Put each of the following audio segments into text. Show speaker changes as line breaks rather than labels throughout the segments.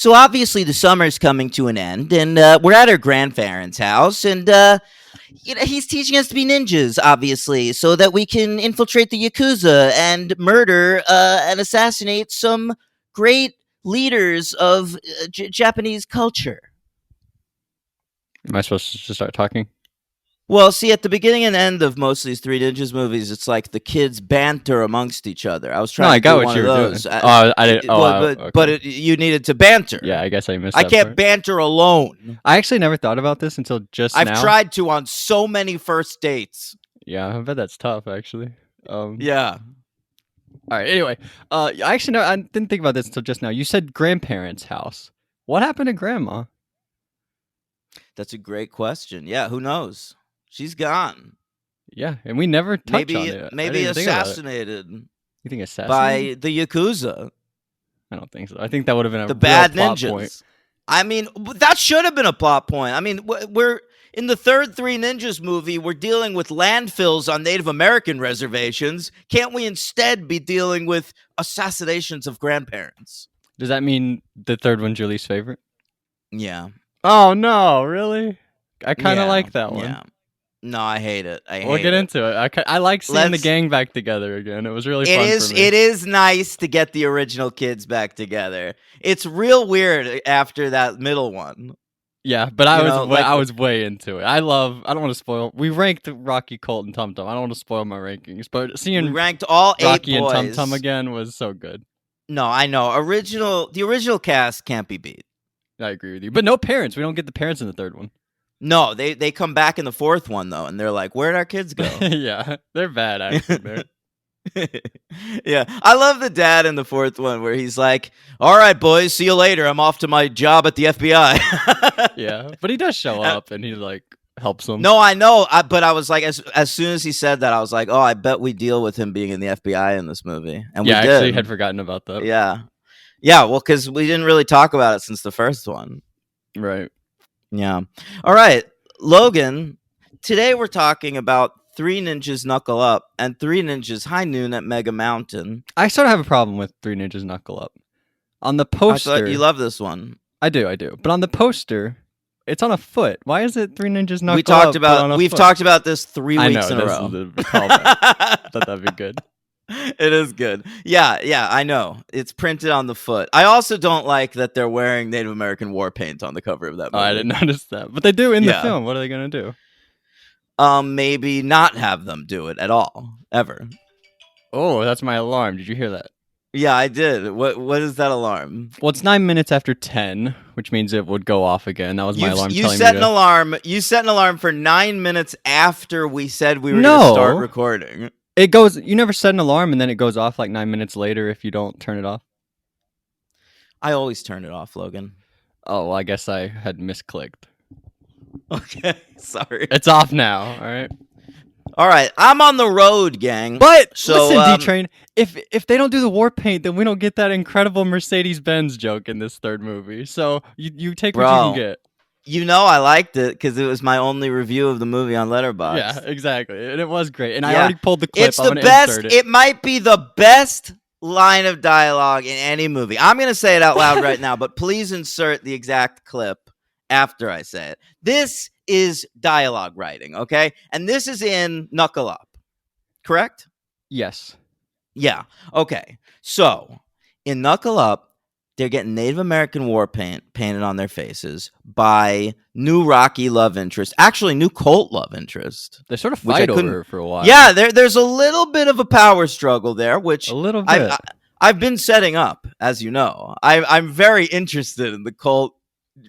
So obviously the summer's coming to an end, and we're at our grandparents' house, and he's teaching us to be ninjas, obviously, so that we can infiltrate the yakuza and murder and assassinate some great leaders of Japanese culture.
Am I supposed to just start talking?
Well, see, at the beginning and end of most of these Three Ninjas movies, it's like the kids banter amongst each other. I was
No,
trying
I
to
got
do
what
one
you
of
were
those.
doing. Oh, I didn't. Oh, okay.
You needed to banter.
Yeah, I guess I missed
I
that
can't
part.
banter alone.
I actually never thought about this until just
I've
now.
tried to on so many first dates.
Yeah, I bet that's tough, actually.
Yeah.
All right. Anyway, actually, no, I didn't think about this until just now. You said grandparents' house. What happened to Grandma?
That's a great question. Yeah, who knows? She's gone.
Yeah, and we never touch on
Maybe
it. I
maybe
didn't think about it.
assassinated
You think assassinated?
by the Yakuza,
I don't think so. I think that would have been a
the
real
bad
plot
ninjas.
point.
I mean, that should have been a plot point. I mean, we're in the third Three Ninjas movie. We're dealing with landfills on Native American reservations. Can't we instead be dealing with assassinations of grandparents?
Does that mean the third one's your least favorite?
Yeah.
Oh no, really? I kind of
Yeah,
like that one.
Yeah. No, I hate it.
We'll get into it. I like seeing the gang back together again. It was really fun for me.
It is nice to get the original kids back together. It's real weird after that middle one.
Yeah, but I was way into it. I don't want to spoil. We ranked Rocky, Colt, and Tum Tum. I don't want to spoil my rankings, but seeing
we ranked all
Rocky
8 boys.
and Tum Tum again was so good.
No, I know. The original cast can't be beat.
I agree with you. But no parents. We don't get the parents in the third one.
No, they come back in the fourth one though, and they're like, "Where'd our kids go?"
Yeah, they're bad actually.
Yeah, I love the dad in the fourth one where he's like, "All right, boys, see you later. I'm off to my job at the FBI."
Yeah, but he does show up and he like helps them.
No, I know, but I was like, as soon as he said that, I was like, "Oh, I bet we deal with him being in the FBI in this movie." And
yeah,
we
I actually
did.
had forgotten about that.
Yeah. Well, because we didn't really talk about it since the first one.
Right.
Yeah. All right, Logan. Today we're talking about Three Ninjas Knuckle Up and Three Ninjas High Noon at Mega Mountain.
I sort of have a problem with Three Ninjas Knuckle Up. On the poster,
I thought you love this one.
I do. But on the poster, it's on a foot. Why is it Three Ninjas Knuckle Up?
We've talked about this 3 weeks in a row.
I thought that'd be good.
It is good. Yeah, I know. It's printed on the foot. I also don't like that they're wearing Native American war paint on the cover of that movie.
Oh, I didn't notice that. But they do in the film. What are they going to
do? Maybe not have them do it at all, ever.
Oh, that's my alarm. Did you hear that?
Yeah, I did. What is that alarm?
Well, it's 9 minutes after 10, which means it would go off again. That was my alarm telling me
You set an alarm for 9 minutes after we said we were going to start recording.
It goes. You never set an alarm and then it goes off like 9 minutes later if you don't turn it off.
I always turn it off, Logan.
Oh, well, I guess I had misclicked.
Okay, sorry.
It's off now.
All right. I'm on the road, gang.
But listen, D-Train. If they don't do the war paint, then we don't get that incredible Mercedes-Benz joke in this third movie. So you take what you can get.
You know I liked it because it was my only review of the movie on Letterboxd.
Yeah, exactly. And it was great. And I already pulled the clip.
It's the best. It might be the best line of dialogue in any movie. I'm going to say it out loud right now, but please insert the exact clip after I say it. This is dialogue writing, okay? And this is in Knuckle Up, correct?
Yes.
Yeah. Okay. So in Knuckle Up, they're getting Native American war paint painted on their faces by new Rocky love interest. Actually, new Colt love interest.
They sort of fight over for a while.
Yeah, there's a little bit of a power struggle there, which
a little bit.
I've been setting up, as you know. I'm very interested in the Colt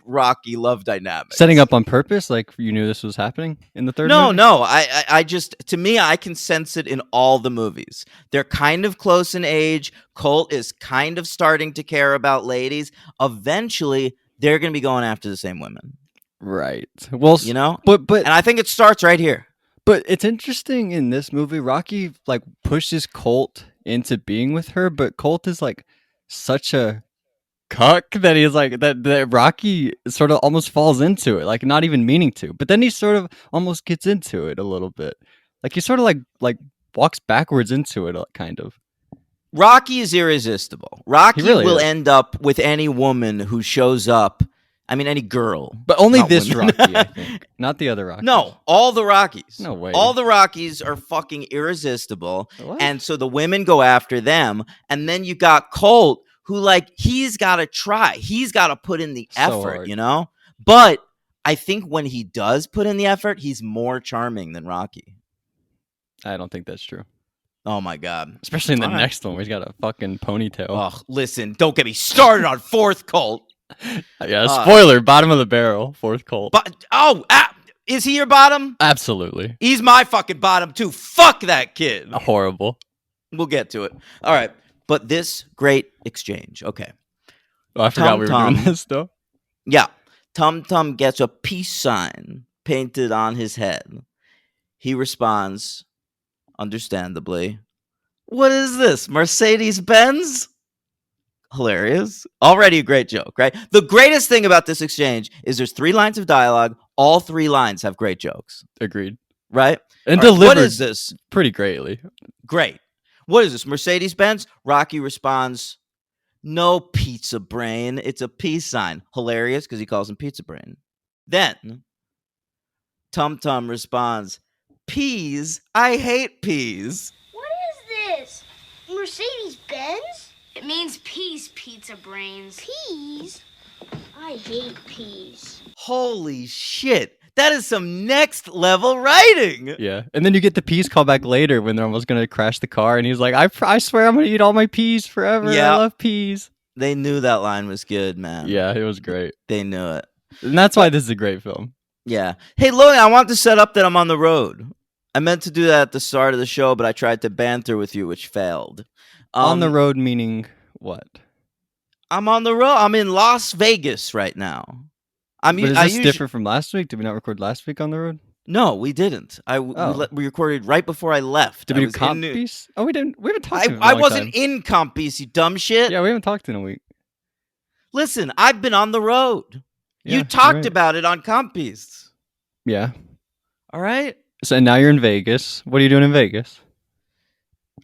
Rocky love dynamic.
Setting up on purpose, like you knew this was happening in the third movie?
No. I just, to me, I can sense it in all the movies. They're kind of close in age. Colt is kind of starting to care about ladies. Eventually, they're going to be going after the same women.
Right. Well,
you know?
But
and I think it starts right here.
But it's interesting in this movie, Rocky like pushes Colt into being with her, but Colt is like such a cuck that he's like that Rocky sort of almost falls into it, like not even meaning to, but then he sort of almost gets into it a little bit, like he sort of like walks backwards into it, kind of.
Rocky is irresistible. Rocky
really
will
is.
end up with any woman who shows up. I mean, any girl.
But only
not
this
women.
Rocky, I think. Not the other Rockies.
No, all the Rockies.
No way.
All the Rockies are fucking irresistible.
What?
And so the women go after them. And then you got Colt, who, like, he's got to try. He's got to put in the
So
effort,
hard.
you know? But I think when he does put in the effort, he's more charming than Rocky.
I don't think that's true.
Oh, my God.
Especially in the
All right.
next one where he's got a fucking ponytail.
Oh, listen, don't get me started on fourth Colt.
Yeah, spoiler, bottom of the barrel, fourth Colt.
But is he your bottom?
Absolutely.
He's my fucking bottom too. Fuck that kid.
Horrible.
We'll get to it. All right. But this great exchange. Okay.
Oh, I forgot we were
Tum-tum.
doing this though.
Yeah. Tum Tum gets a peace sign painted on his head. He responds, understandably, "What is this? Mercedes Benz?" Hilarious. Already a great joke, right? The greatest thing about this exchange is there's 3 lines of dialogue. All 3 lines have great jokes,
Agreed.
right?
And
All right,
delivered
what is this?
pretty greatly.
Great. What is this? Mercedes Benz? Rocky responds, "No, pizza brain. It's a peace sign." Hilarious because he calls him pizza brain. Then Tum Tum responds, "Peas? I hate peas."
What is this? Mercedes Benz? It means peas, pizza brains. Peas? I hate peas.
Holy shit. That is some next level writing.
Yeah. And then you get the peas call back later when they're almost going to crash the car. And he's like, I swear I'm going to eat all my peas forever.
Yeah.
I love peas.
They knew that line was good, man.
Yeah, it was great.
They knew it.
And that's why this is a great film.
Yeah. Hey, Logan, I want to set up that I'm on the road. I meant to do that at the start of the show, but I tried to banter with you, which failed.
On the road meaning what?
I'm on the road. I'm in Las Vegas right now.
But is this different from last week? Did we not record last week on the road?
No, we didn't. We recorded right before I left.
Did we do comp piece? Oh, we didn't. We haven't talked.
I wasn't in comp piece, you dumb shit.
Yeah, we haven't talked in a week.
Listen, I've been on the road.
Yeah,
you talked
right.
about it on comp piece.
Yeah.
All right.
So now you're in Vegas. What are you doing in Vegas?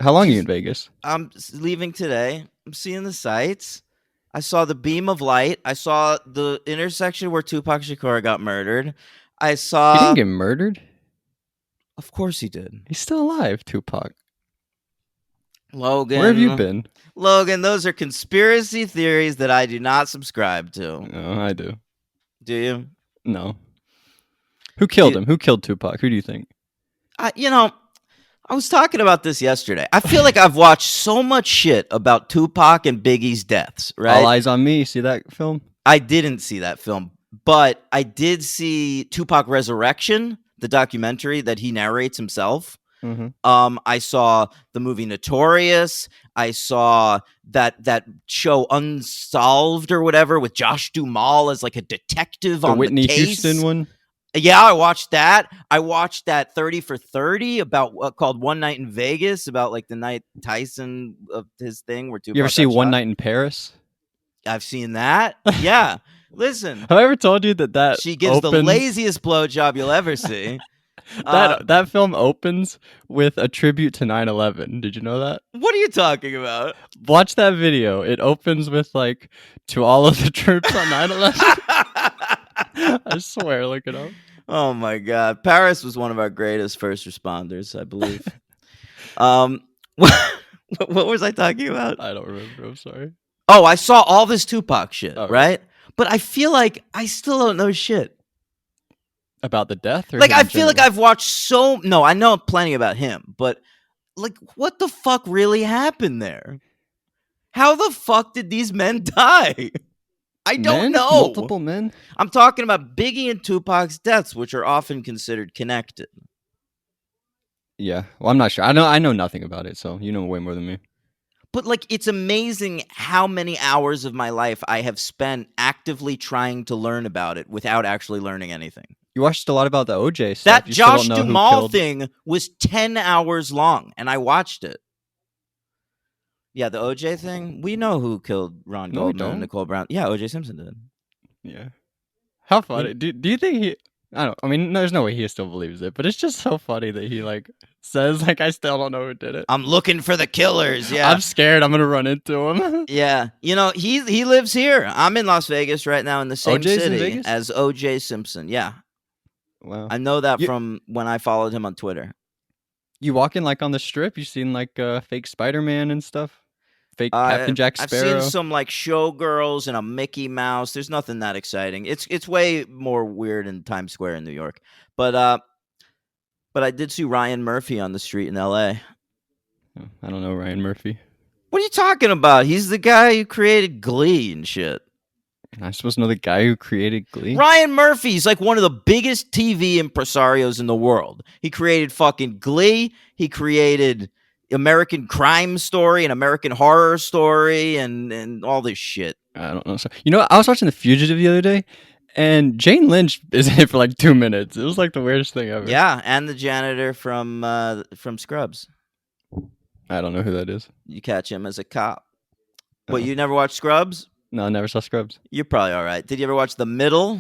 How long are you in Vegas?
I'm leaving today. I'm seeing the sights. I saw the beam of light. I saw the intersection where Tupac Shakur got murdered. I saw.
He didn't get murdered.
Of course he did.
He's still alive, Tupac.
Logan.
Where have you been?
Logan, those are conspiracy theories that I do not subscribe to.
No, I do.
Do you?
No. Who killed him? Who killed Tupac? Who do you think?
I was talking about this yesterday. I feel like I've watched so much shit about Tupac and Biggie's deaths, right?
All Eyes on Me. See that film?
I didn't see that film, but I did see Tupac Resurrection, the documentary that he narrates himself.
Mm-hmm.
I saw the movie Notorious. I saw that show Unsolved or whatever with Josh Duhamel as like a detective
The
on
Whitney
the case.
Houston one?
Yeah, I watched that. I watched that 30 for 30 about called One Night in Vegas, about like the night Tyson of his thing where Tupac
You ever see
got
One
shot.
Night in Paris?
I've seen that. Yeah. Listen,
Have I ever told you that
she gives the
opens-
laziest blowjob you'll ever see.
that film opens with a tribute to 9/11. Did you know that?
What are you talking about?
Watch that video. It opens with like, to all of the troops on 9/11. I swear, look it up.
Oh my God. Paris was one of our greatest first responders, I believe. What was I talking about?
I don't remember. I'm sorry.
Oh, I saw all this Tupac shit,
Oh,
right? But I feel like I still don't know shit.
About the death? Or
Like,
him
I
in
feel like
general?
I've watched no, I know plenty about him, but like, what the fuck really happened there? How the fuck did these men die? I don't
Men?
know.
Multiple men?
I'm talking about Biggie and Tupac's deaths, which are often considered connected.
Yeah. Well, I'm not sure. I know nothing about it, so you know way more than me.
But like, it's amazing how many hours of my life I have spent actively trying to learn about it without actually learning anything.
You watched a lot about the OJ stuff.
That
You still
Josh
don't know who
Duhamel
killed-
thing was 10 hours long, and I watched it. Yeah, the OJ thing. We know who killed Ron
No, we
Goldman
don't.
and Nicole Brown. Yeah, OJ Simpson did.
Yeah. How funny. Do you think he... I don't. I mean, there's no way he still believes it, but it's just so funny that he like says like, I still don't know who did it.
I'm looking for the killers. Yeah.
I'm scared. I'm gonna run into him.
Yeah, he lives here. I'm in Las Vegas right now in the same
OJ's in
city
Vegas?
as OJ Simpson. Yeah,
Wow.
I know that
You,
from when I followed him on Twitter.
you walking like on the strip? You seen like fake Spider-Man and stuff? Fake
Uh,
Captain Jack
I've seen
Sparrow?
some like showgirls and a Mickey Mouse. There's nothing that exciting. It's way more weird in Times Square in New York. But I did see Ryan Murphy on the street in L.A.
Oh, I don't know Ryan Murphy.
What are you talking about? He's the guy who created Glee and shit.
I'm supposed to know the guy who created Glee.
Ryan Murphy's like one of the biggest TV impresarios in the world. He created fucking Glee. He created American Crime Story and American Horror Story and all this shit.
I don't know. So, I was watching The Fugitive the other day, and Jane Lynch is in it for like 2 minutes. It was like the weirdest thing ever.
Yeah, and the janitor from Scrubs.
I don't know who that is.
You catch him as a cop.
Oh.
But you never watched Scrubs?
No, I never saw Scrubs.
You're probably all right. Did you ever watch The Middle?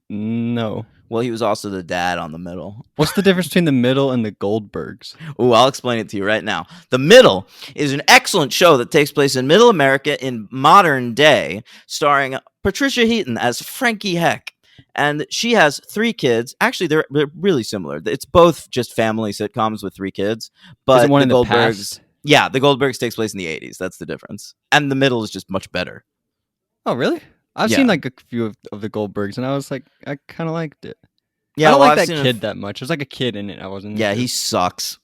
No.
Well, he was also the dad on The Middle.
What's the difference between The Middle and The Goldbergs?
Oh, I'll explain it to you right now. The Middle is an excellent show that takes place in Middle America in modern day, starring Patricia Heaton as Frankie Heck. And she has 3 kids. Actually, they're really similar. It's both just family sitcoms with 3 kids. But
Is it one
the
in the
Goldbergs,
past?
yeah, the Goldbergs takes place in the 80s. That's the difference. And The Middle is just much better.
Oh, really? I've
Yeah.
seen like a few of the Goldbergs, and I was like, I kind of liked it.
Yeah,
I don't
well,
like
I've
that
seen
kid that much. There's like a kid in it. I wasn't.
Yeah,
into.
he sucks.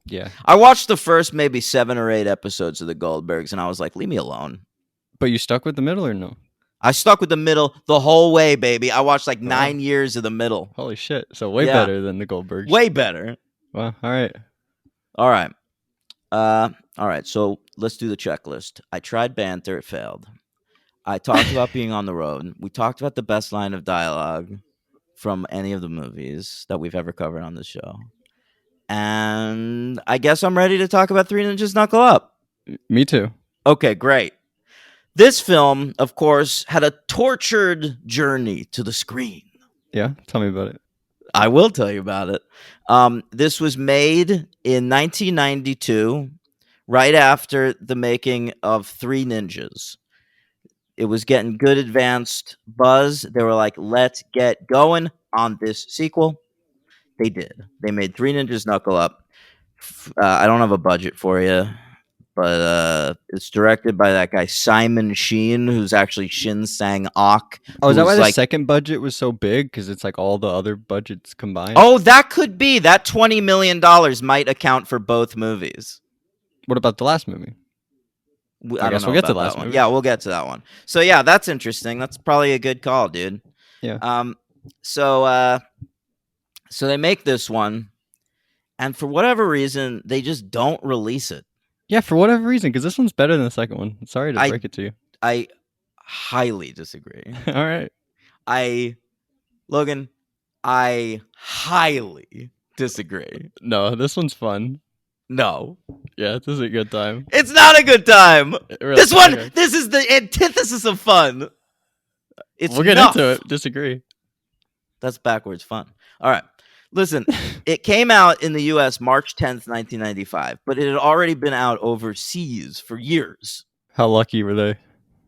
Yeah,
I watched the first maybe 7 or 8 episodes of the Goldbergs, and I was like, leave me alone.
but you stuck with The Middle or no?
I stuck with The Middle the whole way, baby. I watched like
Wow.
9 years of The Middle.
Holy shit! So way
Yeah.
better than the Goldbergs.
Way better.
Wow. All right.
All right. All right. So let's do the checklist. I tried banter. It failed. I talked about being on the road. We talked about the best line of dialogue from any of the movies that we've ever covered on the show. And I guess I'm ready to talk about Three Ninjas Knuckle Up.
Me too.
Okay, great. This film, of course, had a tortured journey to the screen.
Yeah. Tell me about it.
I will tell you about it. This was made in 1992, right after the making of Three Ninjas. It was getting good advanced buzz. They were like, let's get going on this sequel. They did. They made Three Ninjas Knuckle Up. I don't have a budget for you, but it's directed by that guy Simon Sheen, who's actually Shin Sang-ok.
Oh, is that
who's
why the
like,
second budget was so big? Because it's like all the other budgets combined.
oh, that could be. That $20 million might account for both movies.
What about the last movie?
I
guess
don't know
we'll get to
about
the last
that one.
movie.
Yeah, we'll get to that one. So yeah, that's interesting. That's probably a good call, dude.
Yeah.
So they make this one, and for whatever reason, they just don't release it.
Yeah, for whatever reason, because this one's better than the second one. Sorry to
I-
break it to you.
I highly disagree.
All right.
Logan, I highly disagree.
No, this one's fun.
No,
Yeah, this is a good time.
it's not a good time.
Really-
This one,
okay.
this is the antithesis of fun. It's
We'll get
enough.
into it. Disagree.
That's backwards fun. All right. Listen, it came out in the US March 10th, 1995, but it had already been out overseas for years.
How lucky were they?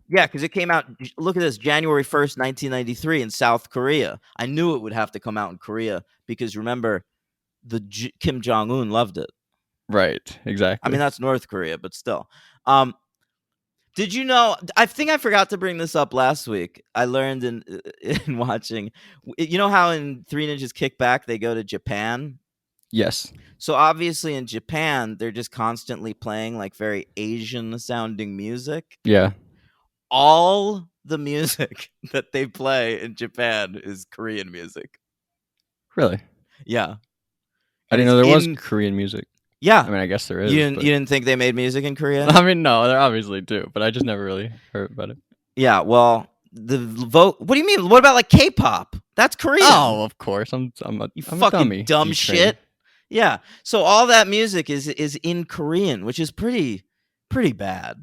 Yeah, because it came out, look at this, January 1st, 1993 in South Korea. I knew it would have to come out in Korea because remember, Kim Jong-un loved it.
Right. Exactly.
I mean, that's North Korea, but still. Did you know? I think I forgot to bring this up last week. I learned in watching. You know how in Three Ninjas Kick Back they go to Japan?
yes.
So obviously in Japan they're just constantly playing like very Asian sounding music.
Yeah.
All the music that they play in Japan is Korean music.
Really?
Yeah.
I didn't know there was Korean music.
Yeah.
I mean, I guess there is.
You
but-
didn't think they made music in Korea?
I mean, no, there obviously do, but I just never really heard about it.
Yeah, well, the vote. What do you mean? What about like K-pop? That's Korean.
Oh, of course. I'm
you
a
fucking
dummy.
dumb
D-train.
shit. Yeah. So all that music is in Korean, which is pretty bad.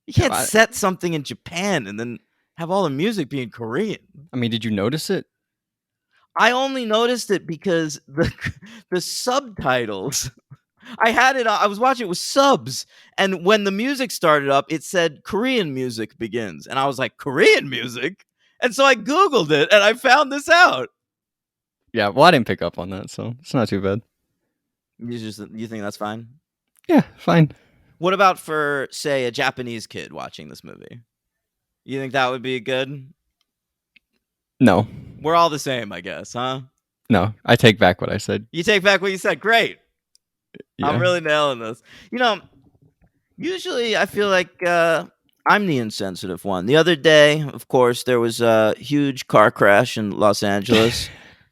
You can't
I-
set something in Japan and then have all the music be in Korean.
I mean, did you notice it?
I only noticed it because the subtitles. I had it. I was watching it with subs, and when the music started up, it said Korean music begins, and I was like, Korean music, and so I Googled it, and I found this out.
Yeah, well, I didn't pick up on that, so it's not too bad.
You think that's fine?
Yeah, fine.
What about for, say, a Japanese kid watching this movie? You think that would be good?
No,
We're all the same, I guess, huh?
no, I take back what I said.
You take back what you said. Great.
Yeah.
I'm really nailing this. Usually I feel like I'm the insensitive one. The other day, of course, there was a huge car crash in Los Angeles.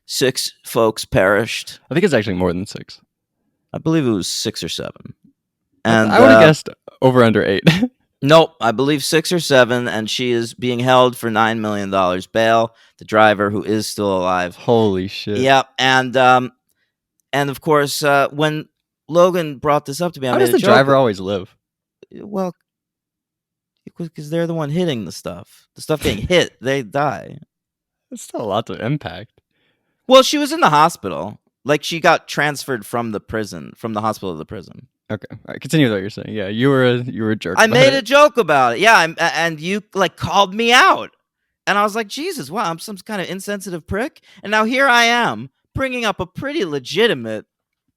6 folks perished.
I think it's actually more than 6.
I believe it was 6 or 7. And
I would have guessed over under 8.
Nope, I believe 6 or 7, and she is being held for $9 million bail. The driver, who is still alive.
Holy shit.
Yep, and of course, when Logan brought this up to me, I
How
made
does
a
the
joke.
driver always live?
Well, because they're the one hitting the stuff. The stuff getting hit, they die.
It's still a lot to impact.
Well, she was in the hospital. Like, she got transferred from the prison, from the hospital to the prison.
Okay, all right, continue with what you're saying. Yeah, you were a jerk.
I made a joke about it. Yeah, and you like called me out, and I was like, Jesus, wow, I'm some kind of insensitive prick. And now here I am bringing up a pretty legitimate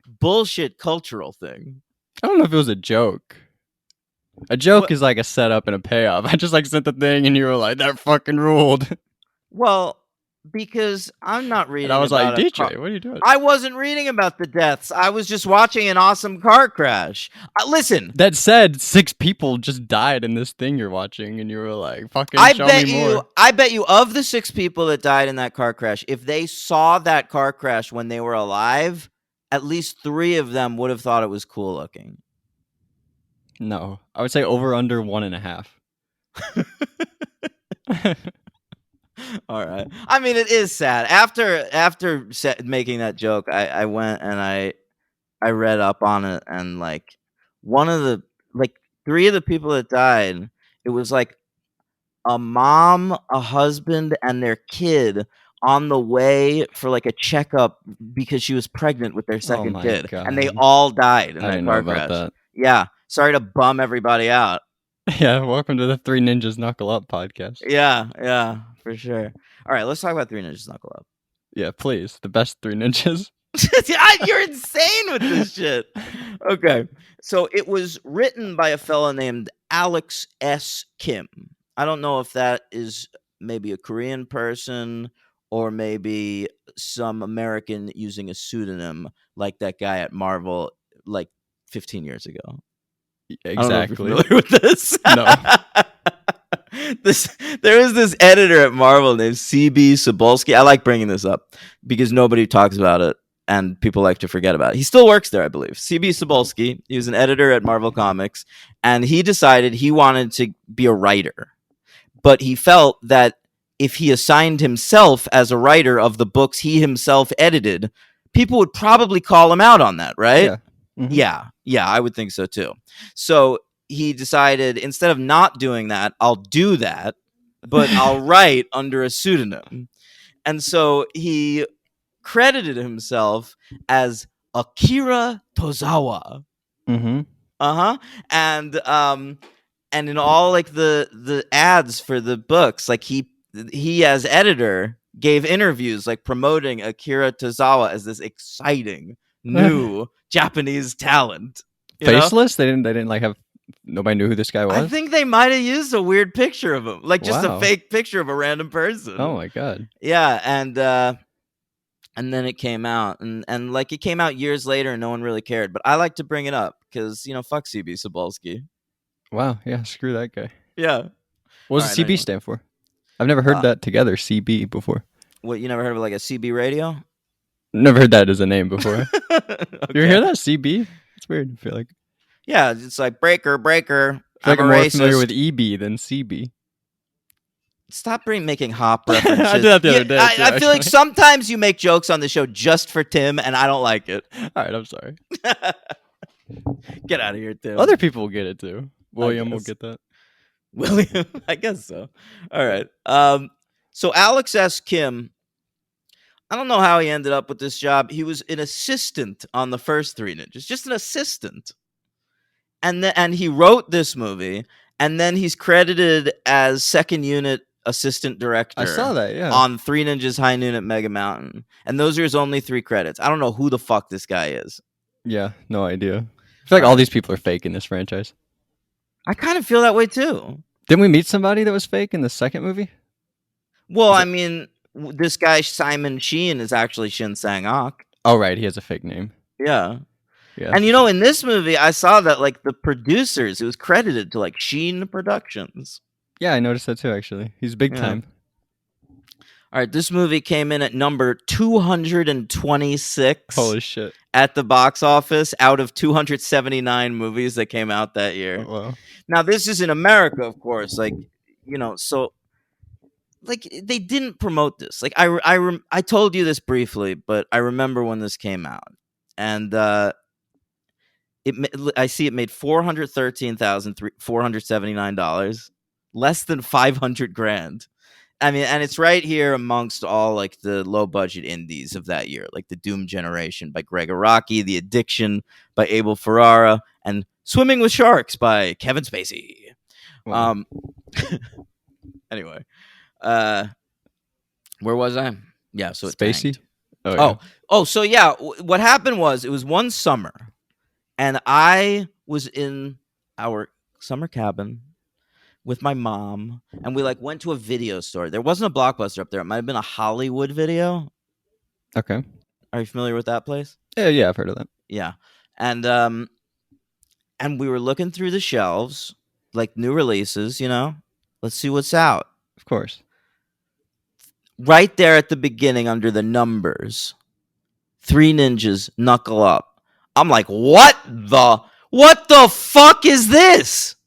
bullshit cultural thing.
I don't know if it was a joke. A joke is like a setup and a payoff. I just like sent the thing, and you were like, "That fucking ruled."
Well, because I'm not reading.
And I was like,
about
DJ, what are you doing?
I wasn't reading about the deaths. I was just watching an awesome car crash. Listen.
That said, 6 people just died in this thing you're watching, and you were like, "Fucking show me more."
I bet you of the 6 people that died in that car crash, if they saw that car crash when they were alive, at least 3 of them would have thought it was cool looking.
No, I would say over under 1.5.
All right. I mean, it is sad. After making that joke, I went and I read up on it, and like one of the 3 of the people that died, it was like a mom, a husband, and their kid on the way for like a checkup because she was pregnant with their second
my
kid, and they
God.
all died in
I
that
didn't know
car
about
crash.
that.
Yeah, sorry to bum everybody out.
Yeah, welcome to the 3 Ninjas Knuckle Up podcast.
Yeah, for sure. All right, let's talk about 3 Ninjas Knuckle Up.
Yeah, please, the best 3 ninjas.
You're insane with this shit. Okay, so it was written by a fella named Alex S. Kim. I don't know if that is maybe a Korean person or maybe some American using a pseudonym like that guy at Marvel like 15 years ago.
Exactly.
I don't know if you're familiar with this.
No.
There was this editor at Marvel named CB Cebulski. I like bringing this up because nobody talks about it and people like to forget about it. He still works there, I believe. CB Cebulski. He was an editor at Marvel Comics, and he decided he wanted to be a writer. But he felt that if he assigned himself as a writer of the books he himself edited, people would probably call him out on that, right?
Yeah. Mm-hmm.
Yeah, I would think so too. So he decided, instead of not doing that, I'll do that, but I'll write under a pseudonym. And so he credited himself as Akira Tozawa.
Mm-hmm.
And in all like the ads for the books, like he as editor gave interviews like promoting Akira Tozawa as this exciting new Japanese talent.
Faceless? They didn't like have, nobody knew who this guy was?
I think they might have used a weird picture of him, like just
Wow.
a fake picture of a random person.
Oh my God.
Yeah, and then it came out, and like it came out years later, and no one really cared. But I like to bring it up because fuck CB Cebulski.
Wow. Yeah. Screw that guy.
Yeah.
What does CB stand for? I've never heard that together, CB, before.
What, you never heard of like a CB radio?
Never heard that as a name before.
Okay.
You hear that? CB? It's weird. I feel like.
Yeah, it's like breaker.
I feel like
I'm
I'm
a
more
racist.
familiar with EB than CB.
Stop making hop references.
I did that the other day.
I
too,
feel like
actually.
sometimes you make jokes on the show just for Tim, and I don't like it.
All right, I'm sorry.
Get out of here, Tim.
Other people will get it too. William will
guess.
get that.
William, I guess so. All right. So Alex S. Kim, I don't know how he ended up with this job. He was an assistant on the first Three Ninjas, just an assistant. And he wrote this movie, and then he's credited as second unit assistant director
I saw that. Yeah.
on Three Ninjas High Noon at Mega Mountain. And those are his only 3 credits. I don't know who the fuck this guy is.
Yeah. No idea. I feel like all these people are fake in this franchise.
I kind of feel that way too.
Didn't we meet somebody that was fake in the second movie?
Well, I mean, this guy Simon Sheen is actually Shin Sang-ok.
Oh, right. He has a fake name.
Yeah.
Yeah.
And in this movie, I saw that like the producers, it was credited to like Sheen Productions.
Yeah, I noticed that too, actually. He's big time.
All right, this movie came in at number 226
Holy shit.
at the box office out of 279 movies that came out that year.
Oh, wow.
Now, this is in America, of course. Like, so like they didn't promote this. Like I told you this briefly, but I remember when this came out. And I see it made $413,479, less than $500,000. I mean, and it's right here amongst all like the low budget indies of that year, like The Doom Generation by Greg Araki, The Addiction by Abel Ferrara, and Swimming with Sharks by Kevin Spacey.
Wow.
Anyway, where was I? Yeah, so it
Spacey?
tanked. So yeah, what happened was it was one summer, and I was in our summer cabin with my mom, and we like went to a video store. There wasn't a Blockbuster up there. It might have been a Hollywood Video.
Okay.
Are you familiar with that place?
Yeah, I've heard of that.
Yeah. And we were looking through the shelves, like new releases, Let's see what's out.
Of course.
Right there at the beginning under the numbers, Three Ninjas Knuckle Up. I'm like, what the fuck is this?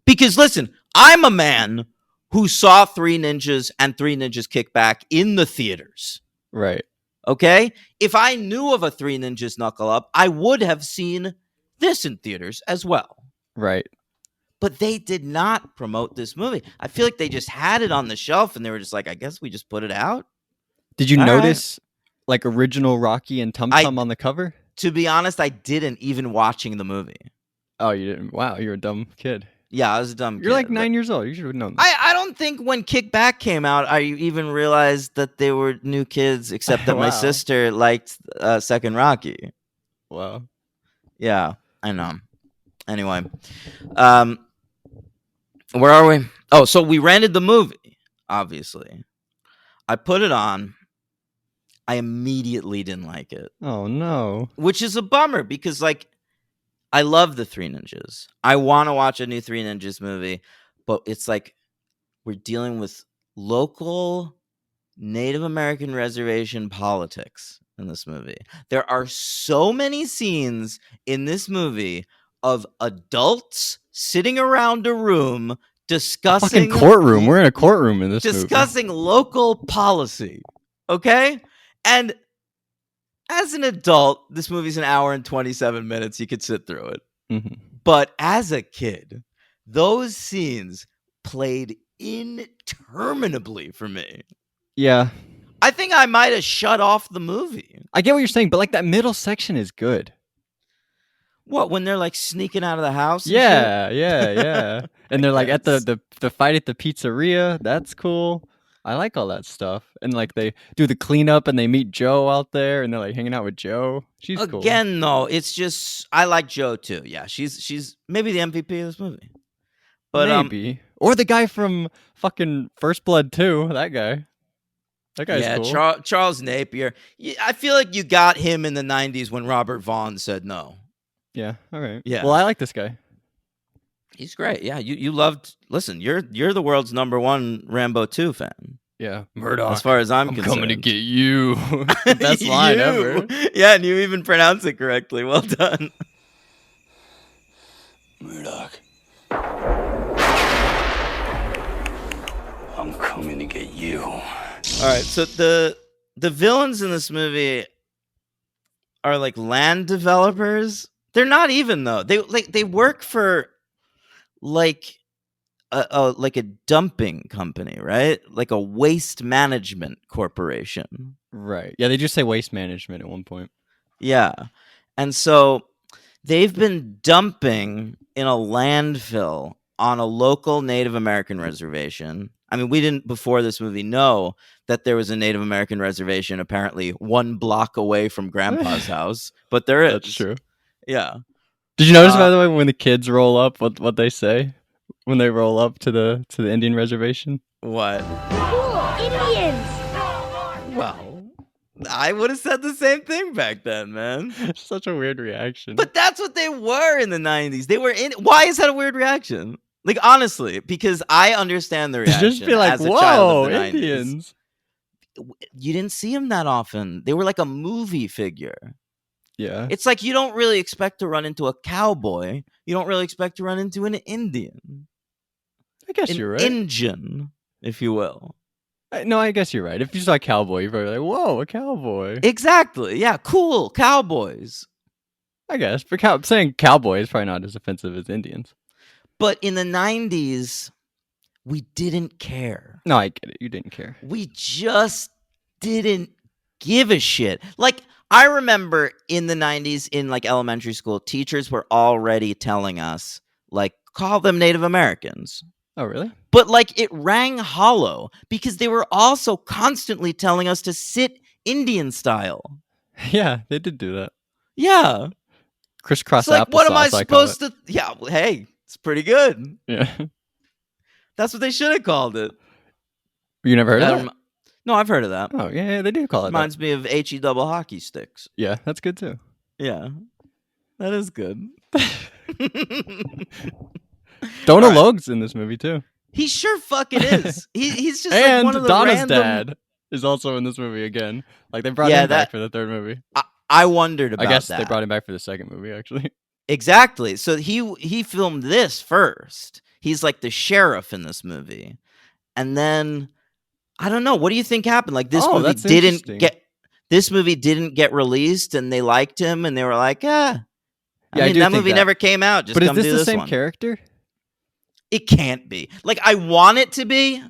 Because listen, I'm a man who saw Three Ninjas and Three Ninjas Kick Back in the theaters.
Right.
Okay? If I knew of a Three Ninjas Knuckle Up, I would have seen this in theaters as well.
Right.
But they did not promote this movie. I feel like they just had it on the shelf and they were just like, I guess we just put it out.
Did you notice like original Rocky and Tum Tum on the cover?
To be honest, I didn't even watching the movie.
Oh, you didn't? Wow, you're a dumb kid.
Yeah, I was a dumb kid.
You're like 9 years old. You should have known that.
I don't think when Kick Back came out, I even realized that they were new kids, except that my sister liked Second Rocky.
Wow.
Yeah, I know. Anyway, where are we? Oh, so we rented the movie, obviously. I put it on. I immediately didn't like it.
Oh, no.
Which is a bummer because, like, I love the Three Ninjas. I want to watch a new Three Ninjas movie, but it's like we're dealing with local Native American reservation politics in this movie. There are so many scenes in this movie of adults sitting around a room discussing
fucking courtroom. We're in a courtroom in this
discussing local policy. Okay? And as an adult, this movie's an hour and 27 minutes. You could sit through it.
Mm-hmm.
But as a kid, those scenes played interminably for me.
Yeah.
I think I might have shut off the movie.
I get what you're saying, but like that middle section is good.
What, when they're like sneaking out of the house?
Yeah. And they're like at the fight at the pizzeria. That's cool. I like all that stuff. And like they do the cleanup and they meet Joe out there and they're like hanging out with Joe. She's cool.
Again, though, it's just I like Joe too. Yeah, she's maybe the MVP of this movie. But
maybe. Or the guy from fucking First Blood 2. That guy. That guy's cool.
Charles Napier. I feel like you got him in the 90s when Robert Vaughn said no.
Yeah, all right.
Yeah.
Well, I like this guy.
He's great. Yeah, you loved. Listen, you're the world's #1 Rambo 2 fan.
Yeah, Murdoch.
As far as I'm concerned,
coming to get you. Best line ever.
Yeah, and you even pronounce it correctly. Well done,
Murdoch. I'm coming to get you.
All right, so the villains in this movie are like land developers. They're not even though. They work for like like a dumping company, right? Like a waste management corporation.
Right. Yeah, they just say waste management at one point.
Yeah. And so they've been dumping in a landfill on a local Native American reservation. I mean, we didn't before this movie know that there was a Native American reservation apparently 1 block away from Grandpa's house, but there is.
That's true.
Yeah.
Did you notice, by the way, when the kids roll up, what they say when they roll up to the Indian reservation?
What?
Cool, Indians.
Well, I would have said the same thing back then, man.
Such a weird reaction.
But that's what they were in the 90s. They were in. Why is that a weird reaction? Like, honestly, because I understand the reaction.
Just be like,
as a child
whoa,
of the 90s.
Indians.
You didn't see them that often. They were like a movie figure.
Yeah.
It's like you don't really expect to run into a cowboy. You don't really expect to run into an Indian.
I guess
An
you're right.
Injun, if you will.
No, I guess you're right. If you saw a cowboy, you're probably like, whoa, a cowboy.
Exactly. Yeah, cool. Cowboys.
I guess. But saying cowboy is probably not as offensive as Indians.
But in the 90s, we didn't care.
No, I get it. You didn't care.
We just didn't give a shit. Like, I remember in the 90s in like elementary school, teachers were already telling us, like, call them Native Americans.
Oh, really?
But like it rang hollow because they were also constantly telling us to sit Indian style.
Yeah, they did do that.
Yeah.
Crisscross
It's like,
applesauce,
what am I
call
supposed to? Yeah, well, hey, it's pretty good.
Yeah.
That's what they should have called it.
You never heard of that?
No, I've heard of that.
Oh, yeah, they do call it
Reminds me of HE double hockey sticks.
that. Yeah, that's good too.
Yeah, that is good.
Donald
All right.
Logue's in this movie too.
He sure fucking is. He's just
And
like one of the
Donna's
random...
dad is also in this movie again. Like they brought
Yeah,
him back for the third movie.
I wondered about
I guess
that.
they brought him back for the second movie, actually.
Exactly. So he filmed this first. He's like the sheriff in this movie. And then I don't know, what do you think happened? Like this movie
that's
didn't
interesting.
get released and they liked him and they were like,
Yeah, I
I mean,
do
that
think
movie
that.
never came out. Just
But is
come
this
do
the
this
same
one.
character?
It can't be. Like I want it to be.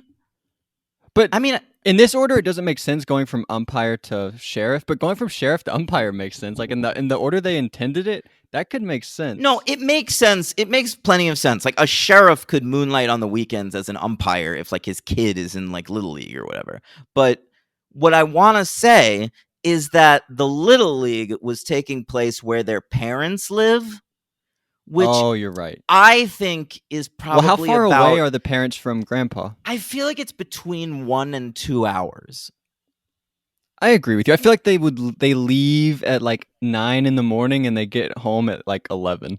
But
I mean,
in this order, it doesn't make sense going from umpire to sheriff. But going from sheriff to umpire makes sense. Like in the order they intended it, that could make sense.
no, it makes sense. It makes plenty of sense. Like a sheriff could moonlight on the weekends as an umpire if like his kid is in like Little League or whatever. But what I want to say is that the Little League was taking place where their parents live, which
you're right.
I think is probably
Well, how far
about,
away are the parents from Grandpa?
I feel like it's between 1 and 2 hours.
I agree with you. I feel like they leave at like 9 in the morning and they get home at like 11.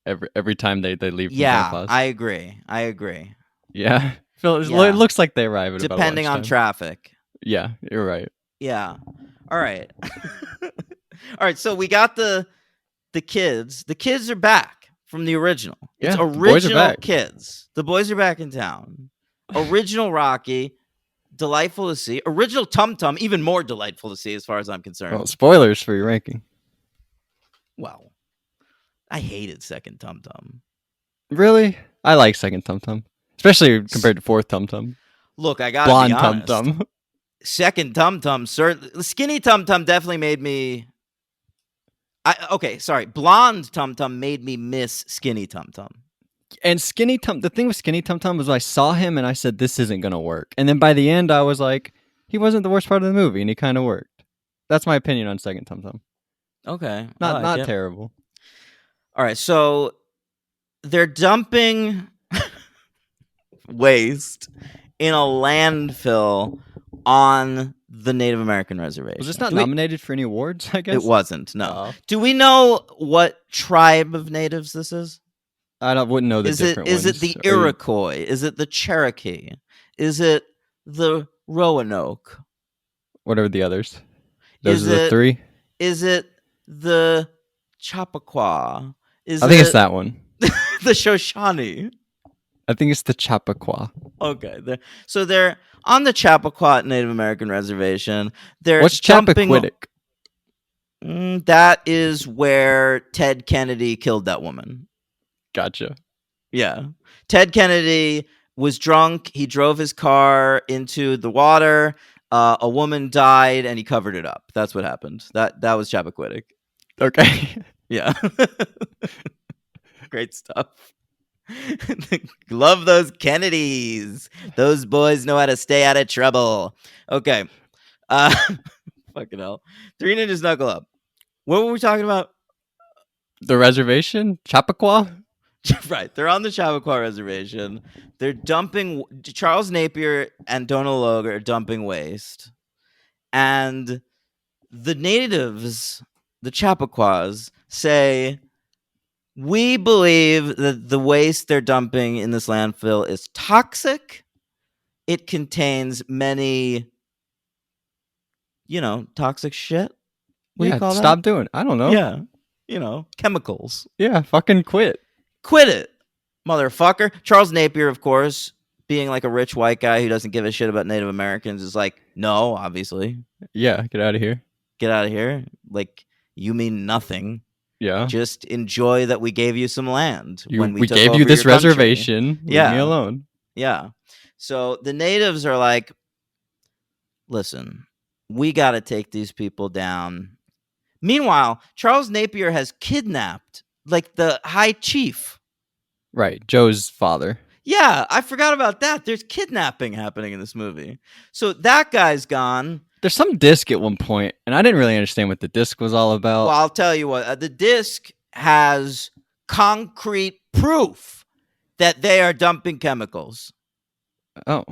Every time they leave from
Yeah,
Grandpa's.
I agree.
Yeah. It
Yeah.
looks like they arrive at
Depending
about
on traffic.
Yeah, you're right.
Yeah. All right. All right, so we got the kids. The kids are back from the original. It's
Yeah, the boys are
original
back.
kids. The boys are back in town. Original Rocky. Delightful to see. Original Tum Tum, even more delightful to see as far as I'm concerned.
Well, spoilers for your ranking.
Well, I hated second Tum Tum.
Really? I like second Tum Tum, especially compared to fourth Tum Tum.
Look, I gotta
Blonde
be honest.
Tum Tum.
Second Tum Tum, skinny Tum Tum definitely made me. Blonde Tum Tum made me miss skinny Tum Tum.
And Skinny Tum, the thing with Skinny Tum Tum was I saw him and I said, this isn't going to work. And then by the end, I was like, he wasn't the worst part of the movie and he kind of worked. That's my opinion on second Tum Tum.
Okay.
Not terrible.
All right. So they're dumping waste in a landfill on the Native American reservation.
Was this not nominated for any awards, I guess?
It wasn't, no.
Oh.
Do we know what tribe of natives this is?
I wouldn't know the different ones.
Is it the Iroquois? Is it the Cherokee? Is it the Roanoke?
What are the others? Those
Is
are the
it-
three?
Is it the Chappaqua?
I think it's that one.
the Shoshone?
I think it's the Chappaqua.
Okay. So they're on the Chappaqua Native American reservation. They're
What's
dumping-
Chappaquiddick?
That is where Ted Kennedy killed that woman.
Gotcha.
Yeah. Ted Kennedy was drunk. He drove his car into the water. A woman died, and he covered it up. That's what happened. That was Chappaquiddick.
Okay.
Yeah. Great stuff. Love those Kennedys. Those boys know how to stay out of trouble. Okay. Uh, fucking hell. Three Ninjas Knuckle Up. What were we talking about?
The reservation? Chappaqua?
Right. They're on the Chappaqua Reservation. They're dumping. Charles Napier and Donald Logue are dumping waste. And the natives, the Chappaqua, say, we believe that the waste they're dumping in this landfill is toxic. It contains many, toxic shit. What do
Yeah,
you call
stop
that?
doing it. I don't know.
Yeah. Chemicals.
Yeah, fucking quit.
Quit it, motherfucker. Charles Napier, of course, being like a rich white guy who doesn't give a shit about Native Americans, is like, no, obviously.
Yeah, get out of here.
Get out of here. Like, you mean nothing.
Yeah.
Just enjoy that we gave you some land when
we
took
gave
over
you this
your country.
reservation.
Yeah.
Leave me alone.
Yeah. So the natives are like, listen, we got to take these people down. Meanwhile, Charles Napier has kidnapped like the high chief.
Right, Joe's father.
Yeah, I forgot about that. There's kidnapping happening in this movie. So that guy's gone.
There's some disc at one point, and I didn't really understand what the disc was all about.
Well, I'll tell you what. The disc has concrete proof that they are dumping chemicals.
Oh.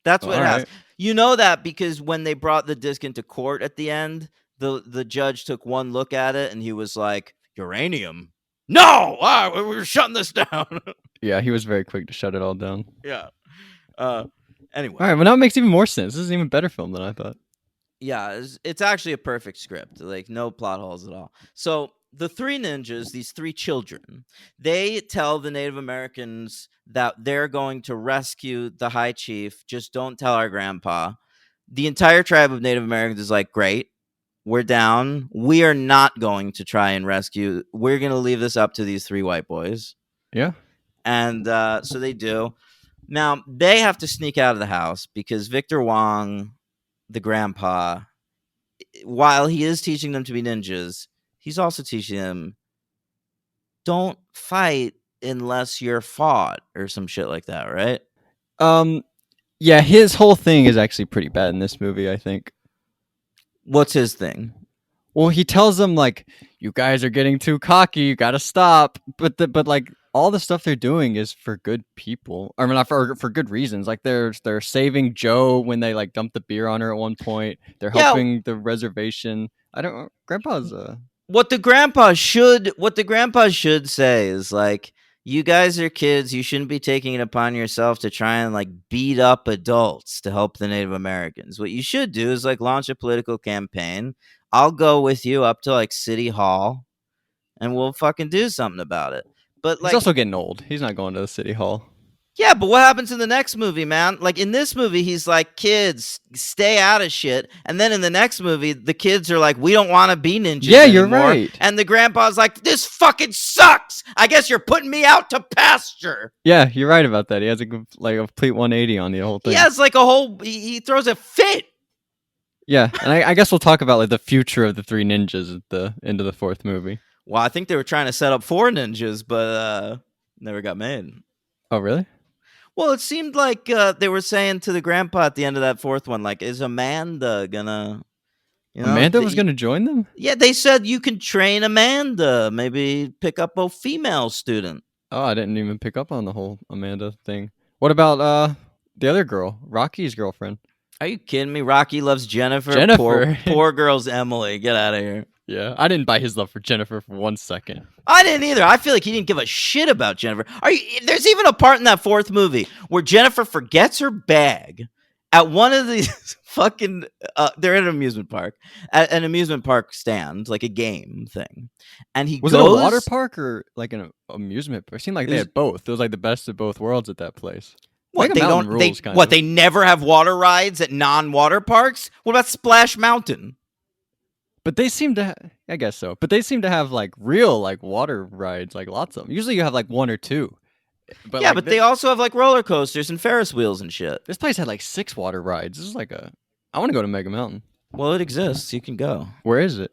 That's what it has.
Right.
You know that because when they brought the disc into court at the end, the judge took one look at it and he was like, uranium? No! We're shutting this down.
Yeah, he was very quick to shut it all down.
Yeah. Anyway.
All right, well, now it makes even more sense. This is an even better film than I thought.
Yeah, it's actually a perfect script. Like, no plot holes at all. So the three ninjas, these three children, they tell the Native Americans that they're going to rescue the high chief. Just don't tell our grandpa. The entire tribe of Native Americans is like, great, we're down. We are not going to try and rescue. We're going to leave this up to these three white boys.
Yeah.
And so they do. Now, they have to sneak out of the house because Victor Wong, the grandpa, while he is teaching them to be ninjas, he's also teaching them, don't fight unless you're fought or some shit like that, right?
Yeah, his whole thing is actually pretty bad in this movie, I think.
What's his thing?
Well, he tells them, like, you guys are getting too cocky, you gotta stop. But like, all the stuff they're doing is for good people. I mean, not for good reasons. Like, they're saving Joe when they, like, dump the beer on her at one point. They're helping the reservation. I don't know. Grandpa's...
What the grandpa should say is, like, you guys are kids. You shouldn't be taking it upon yourself to try and, like, beat up adults to help the Native Americans. What you should do is, like, launch a political campaign. I'll go with you up to, like, City Hall, and we'll fucking do something about it. But, like,
he's also getting old. He's not going to the City Hall.
Yeah, but what happens in the next movie, man? Like, in this movie, he's like, kids, stay out of shit. And then in the next movie, the kids are like, we don't want to be ninjas
Yeah, you're
anymore.
right.
And the grandpa's like, this fucking sucks. I guess you're putting me out to pasture.
Yeah, you're right about that. He has a complete 180 on the whole thing.
He has like a whole, he throws a fit.
Yeah, and I guess we'll talk about, like, the future of the three ninjas at the end of the fourth movie.
Well, I think they were trying to set up 4 ninjas, but never got made.
Oh, really?
Well, it seemed like they were saying to the grandpa at the end of that fourth one, like, is Amanda gonna...
Amanda was going to join them?
Yeah, they said you can train Amanda, maybe pick up a female student.
Oh, I didn't even pick up on the whole Amanda thing. What about the other girl, Rocky's girlfriend?
Are you kidding me? Rocky loves Jennifer.
Jennifer.
Poor girl's Emily. Get out of here.
Yeah, I didn't buy his love for Jennifer for 1 second.
I didn't either. I feel like he didn't give a shit about Jennifer. There's even a part in that fourth movie where Jennifer forgets her bag at one of these fucking... they're at an amusement park. At an amusement park stand, like a game thing. And he
Was
goes...
it a water park or like an amusement park? It seemed like they had both. It was like the best of both worlds at that place.
What,
like
they
Mountain
don't...
Rules,
They,
kind
what,
of.
they never have water rides at non-water parks? What about Splash Mountain?
But they seem to, I guess so. But they seem to have like real like water rides, like lots of them. Usually you have like one or two. But
Yeah,
like
but they also have like roller coasters and Ferris wheels and shit.
this place had like 6 water rides. This is like I want to go to Mega Mountain.
Well, it exists. You can go.
Where is it?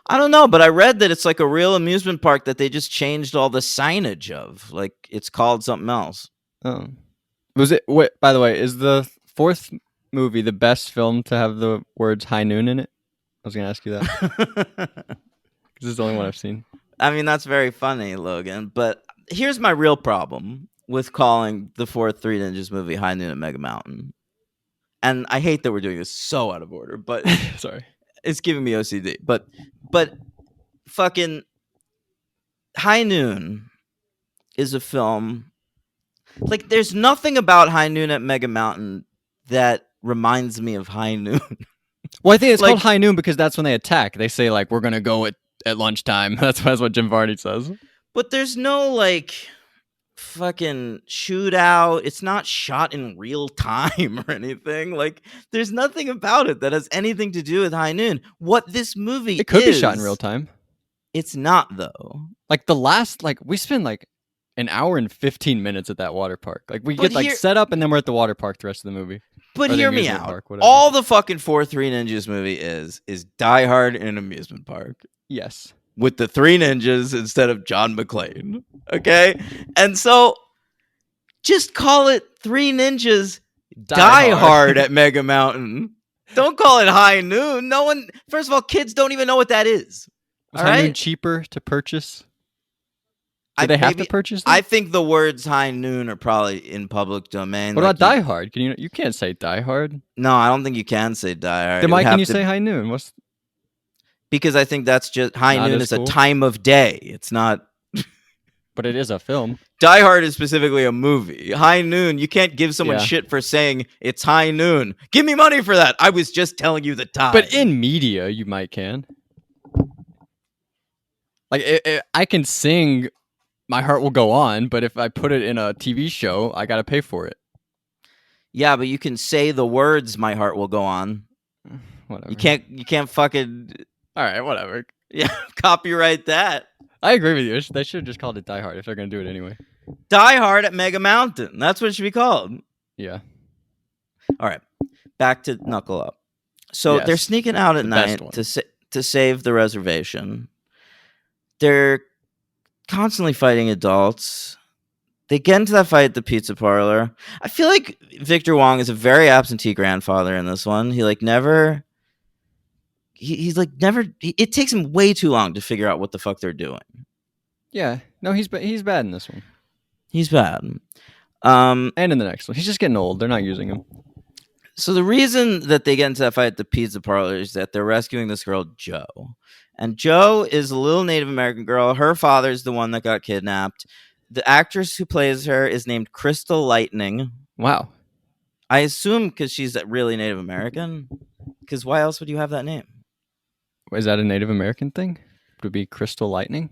I don't know, but I read that it's like a real amusement park that they just changed all the signage of. Like it's called something else.
Oh, was it? Wait, by the way, is the 4th movie the best film to have the words "High Noon" in it? I was gonna ask you that. This is the only one I've seen.
I mean, that's very funny, Logan. But here's my real problem with calling the 4th Three Ninjas movie High Noon at Mega Mountain. And I hate that we're doing this so out of order, but
Sorry.
it's giving me OCD. But fucking High Noon is a film. Like, there's nothing about High Noon at Mega Mountain that reminds me of High Noon.
Well, I think it's
Like-
called High Noon because that's when they attack. They say like we're gonna go at lunchtime. That's what Jim Varney says.
But there's no like fucking shootout. It's not shot in real time or anything. Like there's nothing about it that has anything to do with High Noon. What this movie
It could
is,
be shot in real time.
It's not though.
Like the last, like we spend like an hour and 15 minutes at that water park. Like we
But
get like
here-
set up and then we're at the water park the rest of the movie.
But
Or the
hear me
amusement
out.
park, whatever.
All the fucking 4 Three Ninjas movie is Die Hard in an amusement park
Yes.
with the 3 ninjas instead of John McClane. Okay? And so just call it 3 Ninjas Die Hard at Mega Mountain. Don't call it High Noon. No one, first of all, kids don't even know what that is.
Was
All
High Noon
right?
cheaper to purchase? Did they have to
maybe-
purchase them?
I think the words High Noon are probably in public domain.
What
Like
about Die Hard? Can you can't say Die Hard.
No, I don't think you can say Die Hard.
Then
It
why
would
can
have
you
to-
say High Noon? What's
Because I think that's just High
Not
Noon
as
is
cool?
a time of day. It's not.
but it is a film.
Die Hard is specifically a movie. High Noon, you can't give someone
Yeah.
shit for saying it's High Noon. Give me money for that. I was just telling you the time.
But in media, you might can. Like I can sing "My Heart Will Go On," but if I put it in a TV show, I gotta pay for it.
yeah, but you can say the words "My heart will go on."
Whatever.
You can't fucking
All right, whatever.
copyright that.
I agree with you. They should have just called it Die Hard if they're gonna do it anyway.
Die Hard at Mega Mountain. That's what it should be called.
Yeah.
All right, back to Knuckle Up. So
Yes,
they're sneaking out at
the best
night
one.
to save the reservation. They're constantly fighting adults. They get into that fight at the pizza parlor. I feel like Victor Wong is a very absentee grandfather in this one. He like never. He's like never. It takes him way too long to figure out what the fuck they're doing.
Yeah. No, he's bad in this one.
He's bad.
And in the next one. He's just getting old. They're not using him.
So the reason that they get into that fight at the pizza parlor is that they're rescuing this girl, Joe. And Joe is a little Native American girl. Her father's the one that got kidnapped. The actress who plays her is named Crystal Lightning.
Wow.
I assume because she's really Native American. Because why else would you have that name?
Is that a Native American thing? Would it be Crystal Lightning?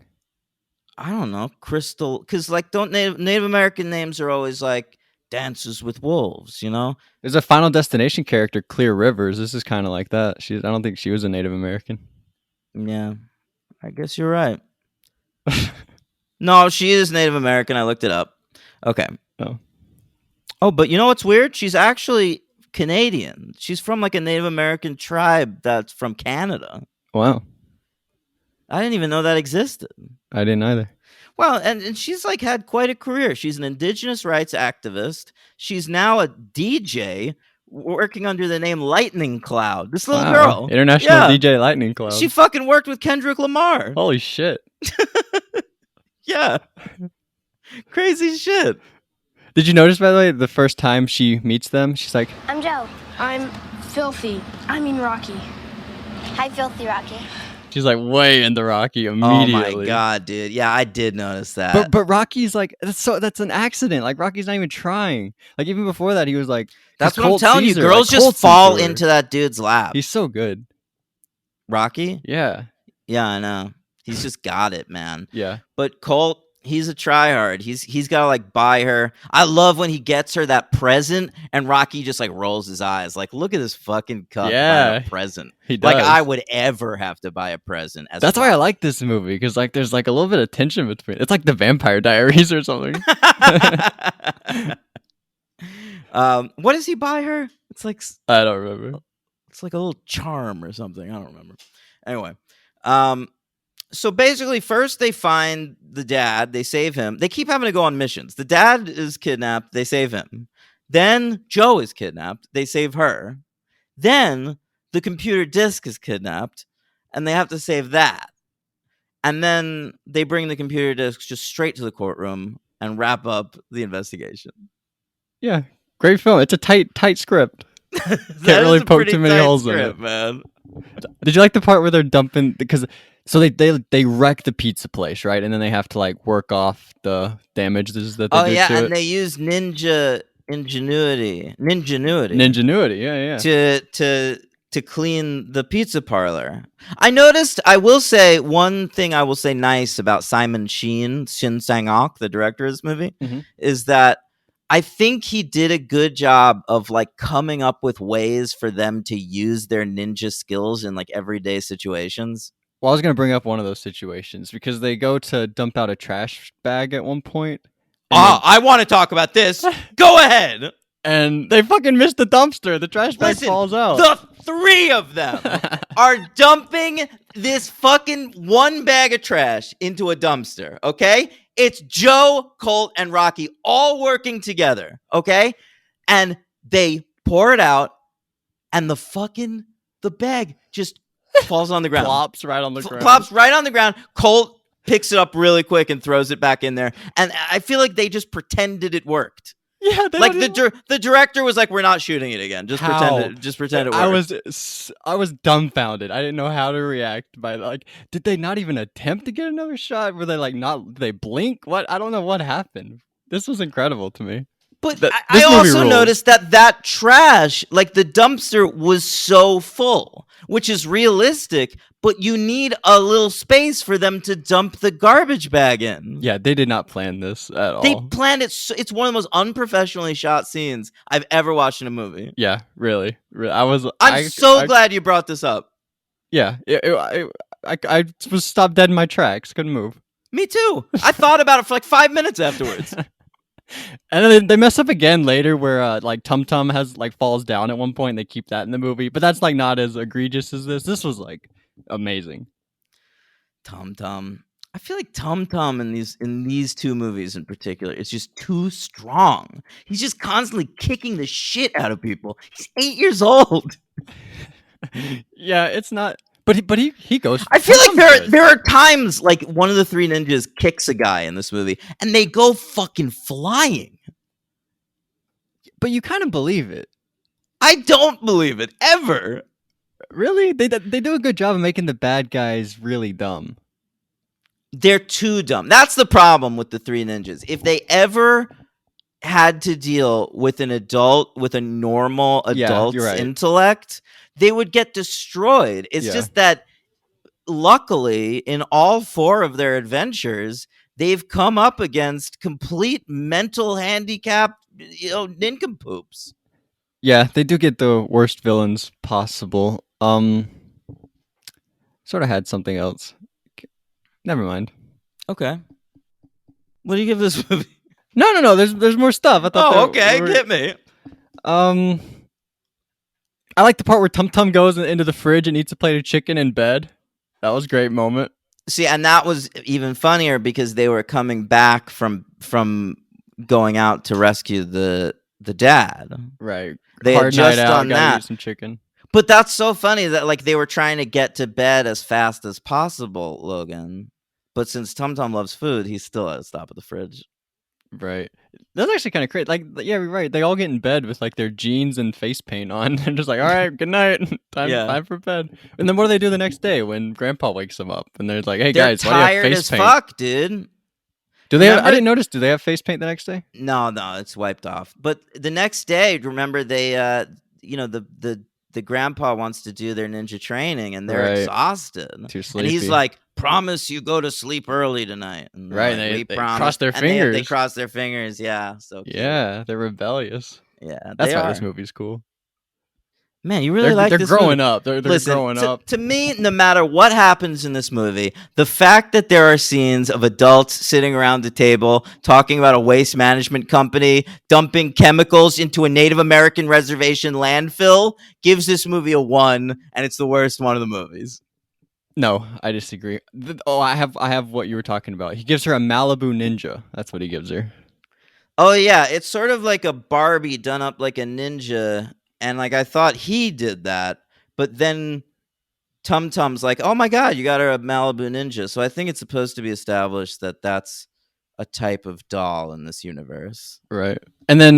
I don't know. Crystal. Because like don't Native American names are always like Dances with Wolves, you know?
There's a Final Destination character, Clear Rivers. This is kind of like that. I don't think she was a Native American.
Yeah. I guess you're right. No, she is Native American. I looked it up. Okay.
Oh.
Oh, but you know what's weird? She's actually Canadian. She's from like a Native American tribe that's from Canada.
Wow.
I didn't even know that existed.
I didn't either.
Well, and she's like had quite a career. She's an indigenous rights activist. She's now a DJ working under the name Lightning Cloud. This little
Wow.
girl.
International
Yeah.
DJ Lightning Cloud.
She fucking worked with Kendrick Lamar.
Holy shit.
Yeah. Crazy shit.
Did you notice, by the way, the first time she meets them, she's like,
I'm Joe.
I'm Filthy. I mean Rocky.
Hi, Filthy Rocky.
she's like way into Rocky
Oh
immediately.
my god, dude. Yeah, I did notice that.
But Rocky's like, that's an accident. Like Rocky's not even trying. Like even before that, he was like,
That's
'cause
what I'm
Colt
telling you.
sees her,
Girls
like, Colt
just
sees
fall
her.
into that dude's lap.
He's so good.
Rocky?
Yeah.
Yeah, I know. He's just got it, man.
Yeah.
But Colt He's a tryhard. He's got to like buy her. I love when he gets her that present, and Rocky just like rolls his eyes, like, "Look at this fucking cuck buying a present."
He
Like
does.
I would ever have to buy a present. As
That's why I
Rocky.
like this movie, because like there's like a little bit of tension between. It's like the Vampire Diaries or something.
What does he buy her? It's like
I don't remember.
it's like a little charm or something. I don't remember. Anyway, so basically, first they find the dad. They save him. They keep having to go on missions. The dad is kidnapped. They save him. Then Joe is kidnapped. They save her. Then the computer disk is kidnapped, and they have to save that. And then they bring the computer disk just straight to the courtroom and wrap up the investigation.
Yeah, great film. It's a tight script.
That
really
is a
poke
pretty
too many
tight
holes in
script,
it.
man.
Did you like the part where they're dumping because so they wreck the pizza place, right? And then they have to like work off the damages that they
Oh
do
yeah,
to
and
it.
they use ninjanuity
Ninjanuity, yeah.
to clean the pizza parlor. I will say one thing I will say nice about Shin Sang-ok, the director of this movie,
Mhm.
is that I think he did a good job of like coming up with ways for them to use their ninja skills in like everyday situations.
Well, I was gonna bring up one of those situations because they go to dump out a trash bag at one point.
I want to talk about this. Go ahead.
And they fucking missed the dumpster. The trash bag
Listen,
falls out.
the three of them are dumping this fucking one bag of trash into a dumpster, okay? It's Joe, Colt, and Rocky all working together, okay? And they pour it out, and the bag just falls on the ground.
Plops right on the ground.
Plops right on the ground. Colt picks it up really quick and throws it back in there. And I feel like they just pretended it worked.
Yeah,
Like the director was like, "We're not shooting it again. Just pretend it worked."
I was dumbfounded. I didn't know how to react. By like, did they not even attempt to get another shot? Were they like not? Did they blink? What? I don't know what happened. This was incredible to me.
But
This
I
movie
also
rules.
noticed that trash, like the dumpster, was so full, which is realistic. But you need a little space for them to dump the garbage bag in.
Yeah, they did not plan this at
They
all.
planned it. It's one of the most unprofessionally shot scenes I've ever watched in a movie.
Yeah, really.
I'm so glad you brought this up.
Yeah, I was stopped dead in my tracks. Couldn't move.
Me too. I thought about it for like 5 minutes afterwards.
And then they mess up again later, where like Tum Tum has like falls down at one point. And they keep that in the movie, but that's like not as egregious as this. This was like amazing.
Tum Tum. I feel like Tum Tum in these two movies in particular is just too strong. He's just constantly kicking the shit out of people. He's 8 years old.
Yeah, it's not. But he goes.
I feel like
Tum Tum's good.
there are times like one of the three ninjas kicks a guy in this movie and they go fucking flying.
But you kind of believe it.
I don't believe it ever.
Really, they do a good job of making the bad guys really dumb.
They're too dumb. That's the problem with the three ninjas. If they ever had to deal with an adult with a normal adult's
you're right.
intellect, they would get destroyed. It's
Yeah.
just that luckily in all four of their adventures, they've come up against complete mental handicap, nincompoops.
Yeah, they do get the worst villains possible. Sort of had something else. Never mind.
Okay. What do you give this movie?
No. There's more stuff. I thought.
Oh, okay. Get me.
I like the part where Tum Tum goes into the fridge and eats a plate of chicken in bed. That was a great moment.
See, and that was even funnier because they were coming back from going out to rescue the dad.
Right.
They
Hard
had just
night out,
done
gotta
that.
eat some chicken.
But that's so funny that like they were trying to get to bed as fast as possible, Logan. But since Tum Tum loves food, he's still at a stop at the fridge.
Right. That's actually kind of crazy. Like, yeah, you're right. They all get in bed with like their jeans and face paint on. They're just like, all right, good night. Time for bed. And then what do they do the next day when Grandpa wakes them up? And they're like, hey
They're
guys, why do you have
tired
face
as
paint?
fuck, dude.
Do they? I
Remember-
didn't notice. Do they have face paint the next day?
No, it's wiped off. But the next day, remember they, the grandpa wants to do their ninja training, and they're
Right.
exhausted.
Too
And he's
sleepy.
like, promise you go to sleep early tonight. And they're
Right,
like, we
they
promise.
cross their
And they
fingers.
cross their fingers. Yeah. So cute.
Yeah, they're rebellious.
Yeah.
That's
they
why
are.
this movie's cool.
Man, you really like
They're
this
growing
movie.
up. They're
Listen,
growing up.
To me, no matter what happens in this movie, the fact that there are scenes of adults sitting around the table talking about a waste management company dumping chemicals into a Native American reservation landfill gives this movie a 1, and it's the worst one of the movies.
No, I disagree. I have what you were talking about. He gives her a Malibu Ninja. That's what he gives her.
Oh yeah, it's sort of like a Barbie done up like a ninja, and like I thought he did that, but then Tum Tum's like, "Oh my god, you got her a Malibu Ninja." So I think it's supposed to be established that that's a type of doll in this universe.
Right. And then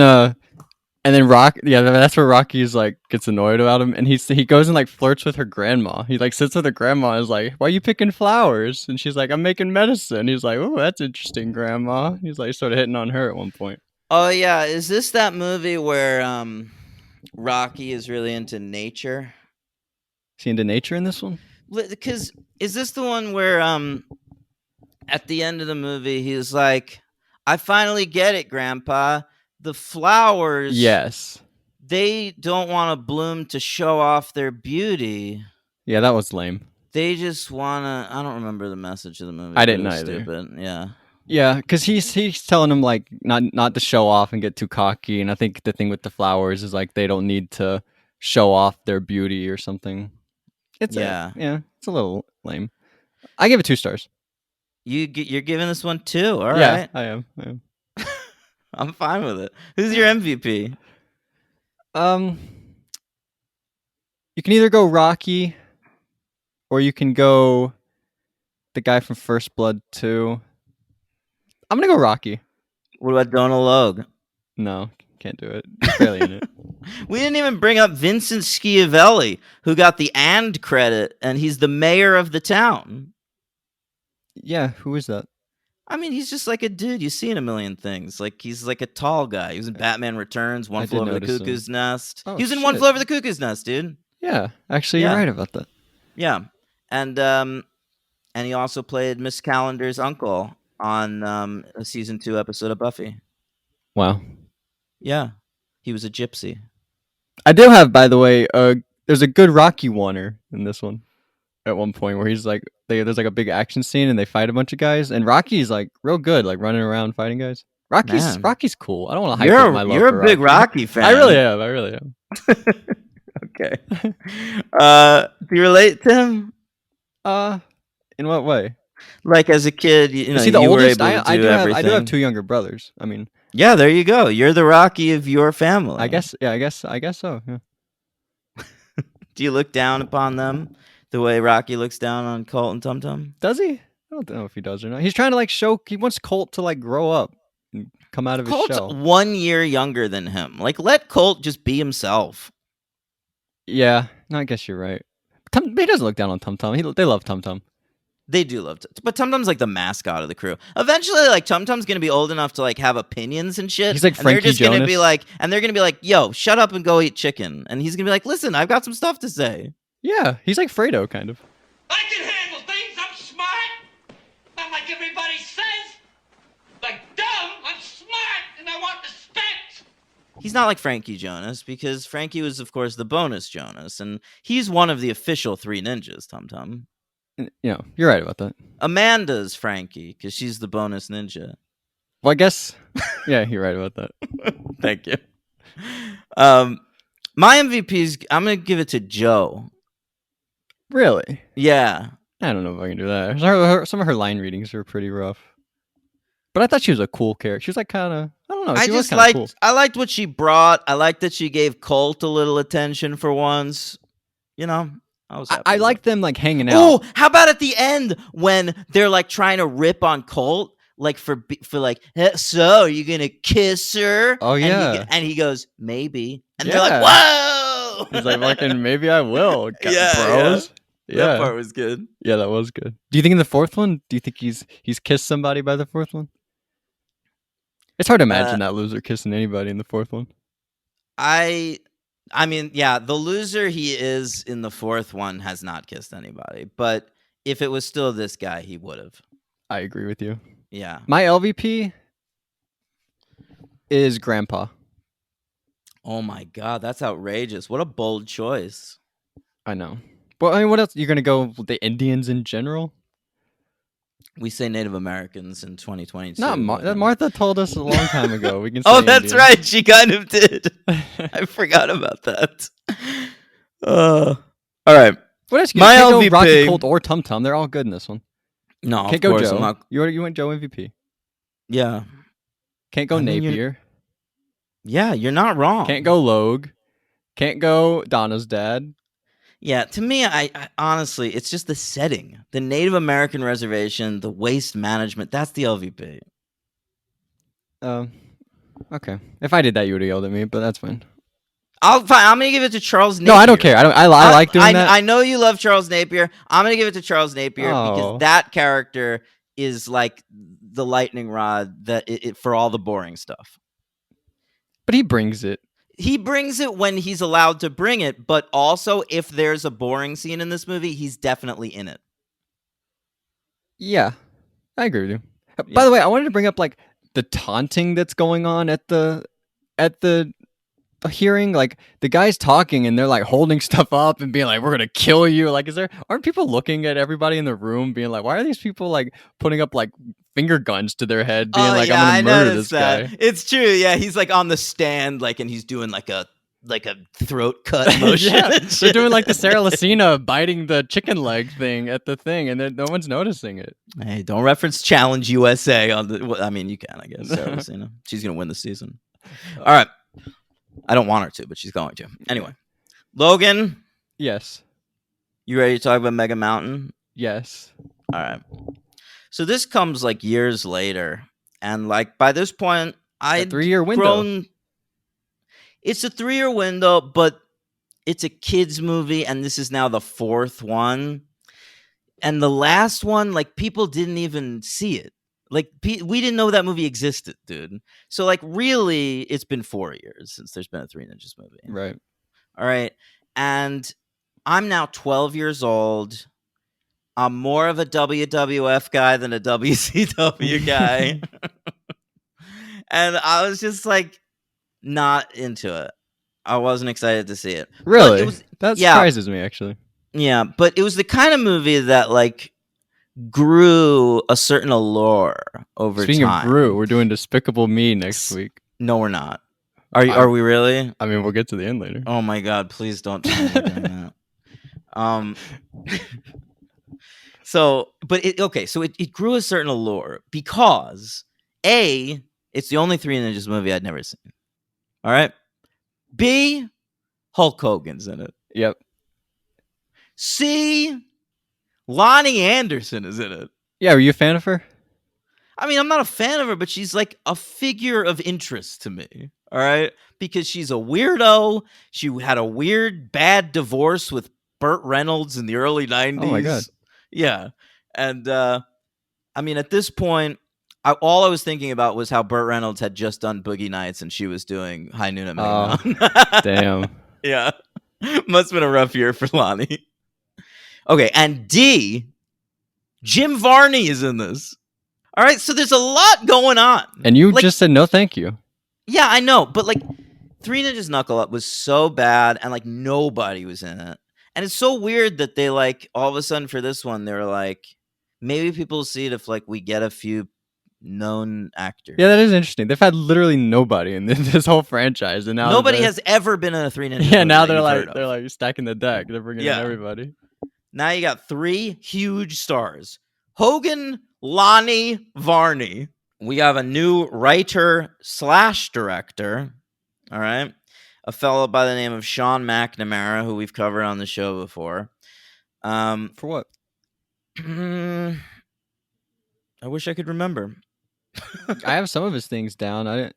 Rock, yeah, that's where Rocky's like gets annoyed about him, and he goes and like flirts with her grandma. He like sits with her grandma and is like, "Why are you picking flowers?" And she's like, "I'm making medicine." He's like, "Oh, that's interesting, grandma." He's like sort of hitting on her at one point.
Oh yeah, is this that movie where Rocky is really into nature?
Is he into nature in this one?
Because is this the one where at the end of the movie he's like, "I finally get it, Grandpa. The flowers,
Yes.
they don't want to bloom to show off their beauty.
Yeah, that was lame.
They just wanna." I don't remember the message of the movie.
I
but
didn't
it was
either.
Stupid. Yeah.
Yeah, because he's telling him like not to show off and get too cocky, and I think the thing with the flowers is like they don't need to show off their beauty or something. It's it's a little lame. I give it 2 stars.
You're giving this one 2. All
Yeah,
right.
I am.
I'm fine with it. Who's your MVP?
You can either go Rocky, or you can go the guy from First Blood 2. I'm gonna go Rocky.
What about Donald Logue?
No, can't do it. He's barely in it.
We didn't even bring up Vincent Schiavelli, who got the "and" credit, and he's the mayor of the town.
Yeah, who is that?
I mean, he's just like a dude you see in a million things. Like, he's like a tall guy. He was in Batman Returns, One
I
Flew
did
Over the
notice him.
Cuckoo's Nest.
Oh,
He was in One
shit.
Flew Over the Cuckoo's Nest, dude.
Yeah, actually,
Yeah.
you're right about that.
Yeah. And he also played Miss Calendar's uncle on a season 2 episode of Buffy.
Wow.
Yeah. He was a gypsy.
I do have, by the way, there's a good Rocky oneer in this one. At one point, where he's like, there's like a big action scene, and they fight a bunch of guys, and Rocky's like real good, like running around fighting guys.
Man.
Rocky's cool. I don't want to hype up my love
You're
for
a big Rocky fan.
I really am.
Okay. Do you relate to him?
In what way?
Like as a kid, you know,
Is he the
you were
oldest?
able to
I
do
do
everything.
have 2 younger brothers. I mean,
Yeah, there you go. You're the Rocky of your family.
I guess so. Yeah.
Do you look down upon them the way Rocky looks down on Colt and Tum Tum?
Does he? I don't know if he does or not. He's trying to like show. He wants Colt to like grow up and come out of his
Colt's
shell.
1 year younger than him. Like, let Colt just be himself.
Yeah, no, I guess you're right. He doesn't look down on Tum Tum. They love Tum Tum.
They do love but Tum Tum's like the mascot of the crew. Eventually, like Tum Tum's gonna be old enough to like have opinions and shit.
He's like
and they're
Frankie
just gonna be
Jonas.
like, and they're gonna be like, "Yo, shut up and go eat chicken." And he's gonna be like, "Listen, I've got some stuff to say."
Yeah, he's like Fredo, kind of.
I can handle things. I'm smart. Not like everybody says. Like dumb. I'm smart and I want respect.
He's not like Frankie Jonas because Frankie was, of course, the bonus Jonas, and he's one of the official 3 ninjas. Tum Tum.
You know, you're right about that.
Amanda's Frankie because she's the bonus ninja.
Well, I guess. Yeah, you're right about that.
Thank you. My MVP's. I'm gonna give it to Joe.
Really?
Yeah.
I don't know if I can do that. Some of her line readings are pretty rough. But I thought she was a cool character. She was like kind of, I don't know.
I
She was
just
kinda
liked.
cool.
I liked what she brought. I liked that she gave Colt a little attention for once. You know, I was.
I like them like hanging out.
Oh, how about at the end when they're like trying to rip on Colt, like for like, so are you gonna kiss her?
Oh, yeah.
and he goes maybe, and they're
Yeah.
like, whoa.
He's like, fucking, maybe I will.
Yeah,
bros.
That part was good.
Yeah, that was good. Do you think in the 4th one, do you think he's kissed somebody by the 4th one? It's hard to imagine that loser kissing anybody in the 4th one.
I mean, yeah, the loser he is in the 4th one has not kissed anybody, but if it was still this guy, he would have.
I agree with you.
Yeah.
My LVP is Grandpa.
Oh my God, that's outrageous. What a bold choice.
I know. But I mean, what else? You're gonna go with the Indians in general?
We say Native Americans in 2022.
Not
Logan.
Martha told us a long time ago. We can.
Oh,
say
that's
Indians.
right. She kind of did. I forgot about that. All right.
What else?
My
Can't
LVP.
go Rocky, Colt, or Tum Tum. They're all good in this one.
No,
Can't
of
go
course
Joe.
I'm not.
You went Joe MVP.
Yeah.
Can't go
I mean,
Napier.
Yeah, you're not wrong.
Can't go Logue. Can't go Donna's dad.
Yeah, to me, I honestly, it's just the setting, the Native American reservation, the waste management. That's the LVP.
Okay. If I did that, you would have yelled at me, but that's fine.
I'm gonna give it to Charles Napier.
No, I don't care. I like doing that.
I know you love Charles Napier. I'm gonna give it to Charles Napier
Oh.
because that character is like the lightning rod that it for all the boring stuff.
But he brings it.
He brings it when he's allowed to bring it, but also if there's a boring scene in this movie, he's definitely in it.
Yeah, I agree with you.
Yeah.
By the way, I wanted to bring up like the taunting that's going on at the hearing. Like the guy's talking and they're like holding stuff up and being like, "We're gonna kill you." Like, aren't people looking at everybody in the room being like, "Why are these people like putting up like finger guns to their head, being like,
yeah,
I'm gonna murder
noticed
this
that.
guy?"
It's true. Yeah, he's like on the stand, like, and he's doing like a throat cut motion.
Yeah,
and
they're
shit.
doing like the Sarah Lucina biting the chicken leg thing at the thing, and then no one's noticing it.
Hey, don't reference Challenge USA on the. Well, I mean, you can, I guess. Sarah Lucina. She's gonna win the season. All right. I don't want her to, but she's going to. Anyway, Logan,
Yes.
you ready to talk about Mega Mountain?
Yes.
All right. So this comes like years later, and like by this point, I'd
3-year window.
grown. It's a 3-year window, but it's a kids movie, and this is now the 4th one. And the last one, like people didn't even see it. Like we didn't know that movie existed, dude. So like really, it's been 4 years since there's been a Three Ninjas movie.
Right.
All right. And I'm now 12 years old. I'm more of a WWF guy than a WCW guy. And I was just like not into it. I wasn't excited to see it.
Really?
It was,
That
yeah.
surprises me, actually.
Yeah, but it was the kind of movie that like grew a certain allure over
Speaking
time.
of Gru, we're doing Despicable Me next week.
No, we're not. Are we really?
I mean, we'll get to the end later.
Oh my god, please don't tell me we're doing that. So it grew a certain allure because A, it's the only Three Ninjas movie I'd never seen. All right. B, Hulk Hogan's in it.
Yep.
C, Lonnie Anderson is in it.
Yeah, were you a fan of her?
I mean, I'm not a fan of her, but she's like a figure of interest to me. All right. Because she's a weirdo. She had a weird, bad divorce with Burt Reynolds in the early 90s.
Oh my God.
Yeah. And I mean, at this point, all I was thinking about was how Burt Reynolds had just done Boogie Nights and she was doing High Noon at Mega Mountain.
Damn.
Yeah. Must have been a rough year for Lonnie. Okay. And D, Jim Varney is in this. All right. So there's a lot going on.
And you
Like,
just said no thank you.
yeah, I know, but like Three Ninjas Knuckle Up was so bad and like nobody was in it. And it's so weird that they like all of a sudden for this one, they're like, maybe people will see it if like we get a few known actors.
Yeah, that is interesting. They've had literally nobody in this whole franchise, and now
Nobody has ever been in a Three Ninjas movie.
Yeah, now
that
they're
you've heard
like
of.
stacking the deck. They're bringing
Yeah.
in everybody.
Now you got 3 huge stars. Hogan, Lonnie, Varney. We have a new writer/director. All right. A fellow by the name of Sean McNamara, who we've covered on the show before.
For what?
I wish I could remember.
I have some of his things down. I didn't.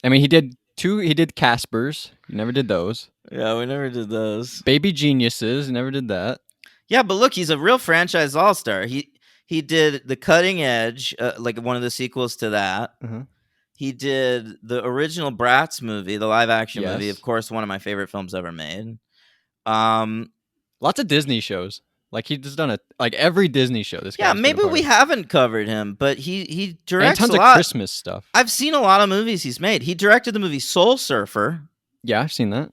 I mean, he did 2. He did Caspers. He never did those.
Yeah, we never did those.
Baby Geniuses. Never did that.
Yeah, but look, he's a real franchise all-star. He did The Cutting Edge, like one of the sequels to that.
Uh-huh.
He did the original Bratz movie, the live-action movie.
Yes.
Of course, one of my favorite films ever made.
Lots of Disney shows. Like he's just done like every Disney show. This
Yeah,
guy's been a
maybe
part
we
of.
haven't covered him, but he
And
directs
tons
a
of
lot.
Christmas stuff.
I've seen a lot of movies he's made. He directed the movie Soul Surfer.
Yeah, I've seen that.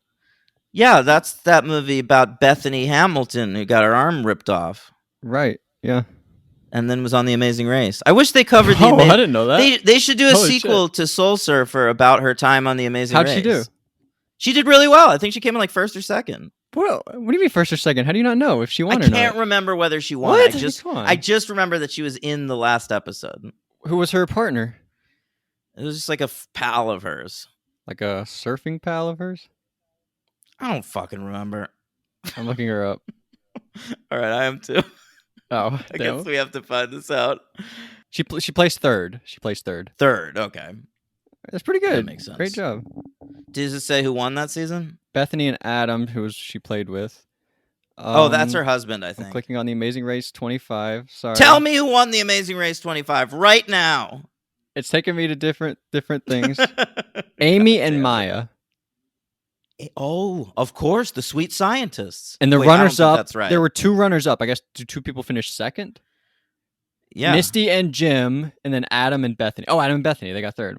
Yeah, that's that movie about Bethany Hamilton who got her arm ripped off
Right. Yeah.
and then was on The Amazing Race. I wish they covered the.
Oh, I didn't know that.
They should do a
Holy
sequel to Soul Surfer about her time on The Amazing
How'd
Race.
she do?
She did really well. I think she came in like first or second.
Well, what do you mean first or second? How do you not know if she
I
won or not?
can't remember whether she won.
What? Come on.
I just remember that she was in the last episode.
Who was her partner?
It was just like a pal of hers.
Like a surfing pal of hers?
I don't fucking remember.
I'm looking her up.
All right, I am too.
Oh,
I guess we have to find this out.
she placed third. She placed third.
Third, okay.
That's pretty good.
That makes sense.
Great job.
Does it say who won that season?
Bethany and Adam, she played with.
Oh, that's her husband, I
I'm
think.
clicking on the Amazing Race 25. Sorry.
Tell me who won the Amazing Race 25 right now.
It's taking me to different things. Amy and Maya.
Oh, of course, the Sweet Scientists.
And the
Wait, I don't
runners
think
up,
That's right.
there were two runners up. I guess two people finished second.
Yeah.
Misty and Jim, and then Adam and Bethany. Oh, Adam and Bethany, they got third.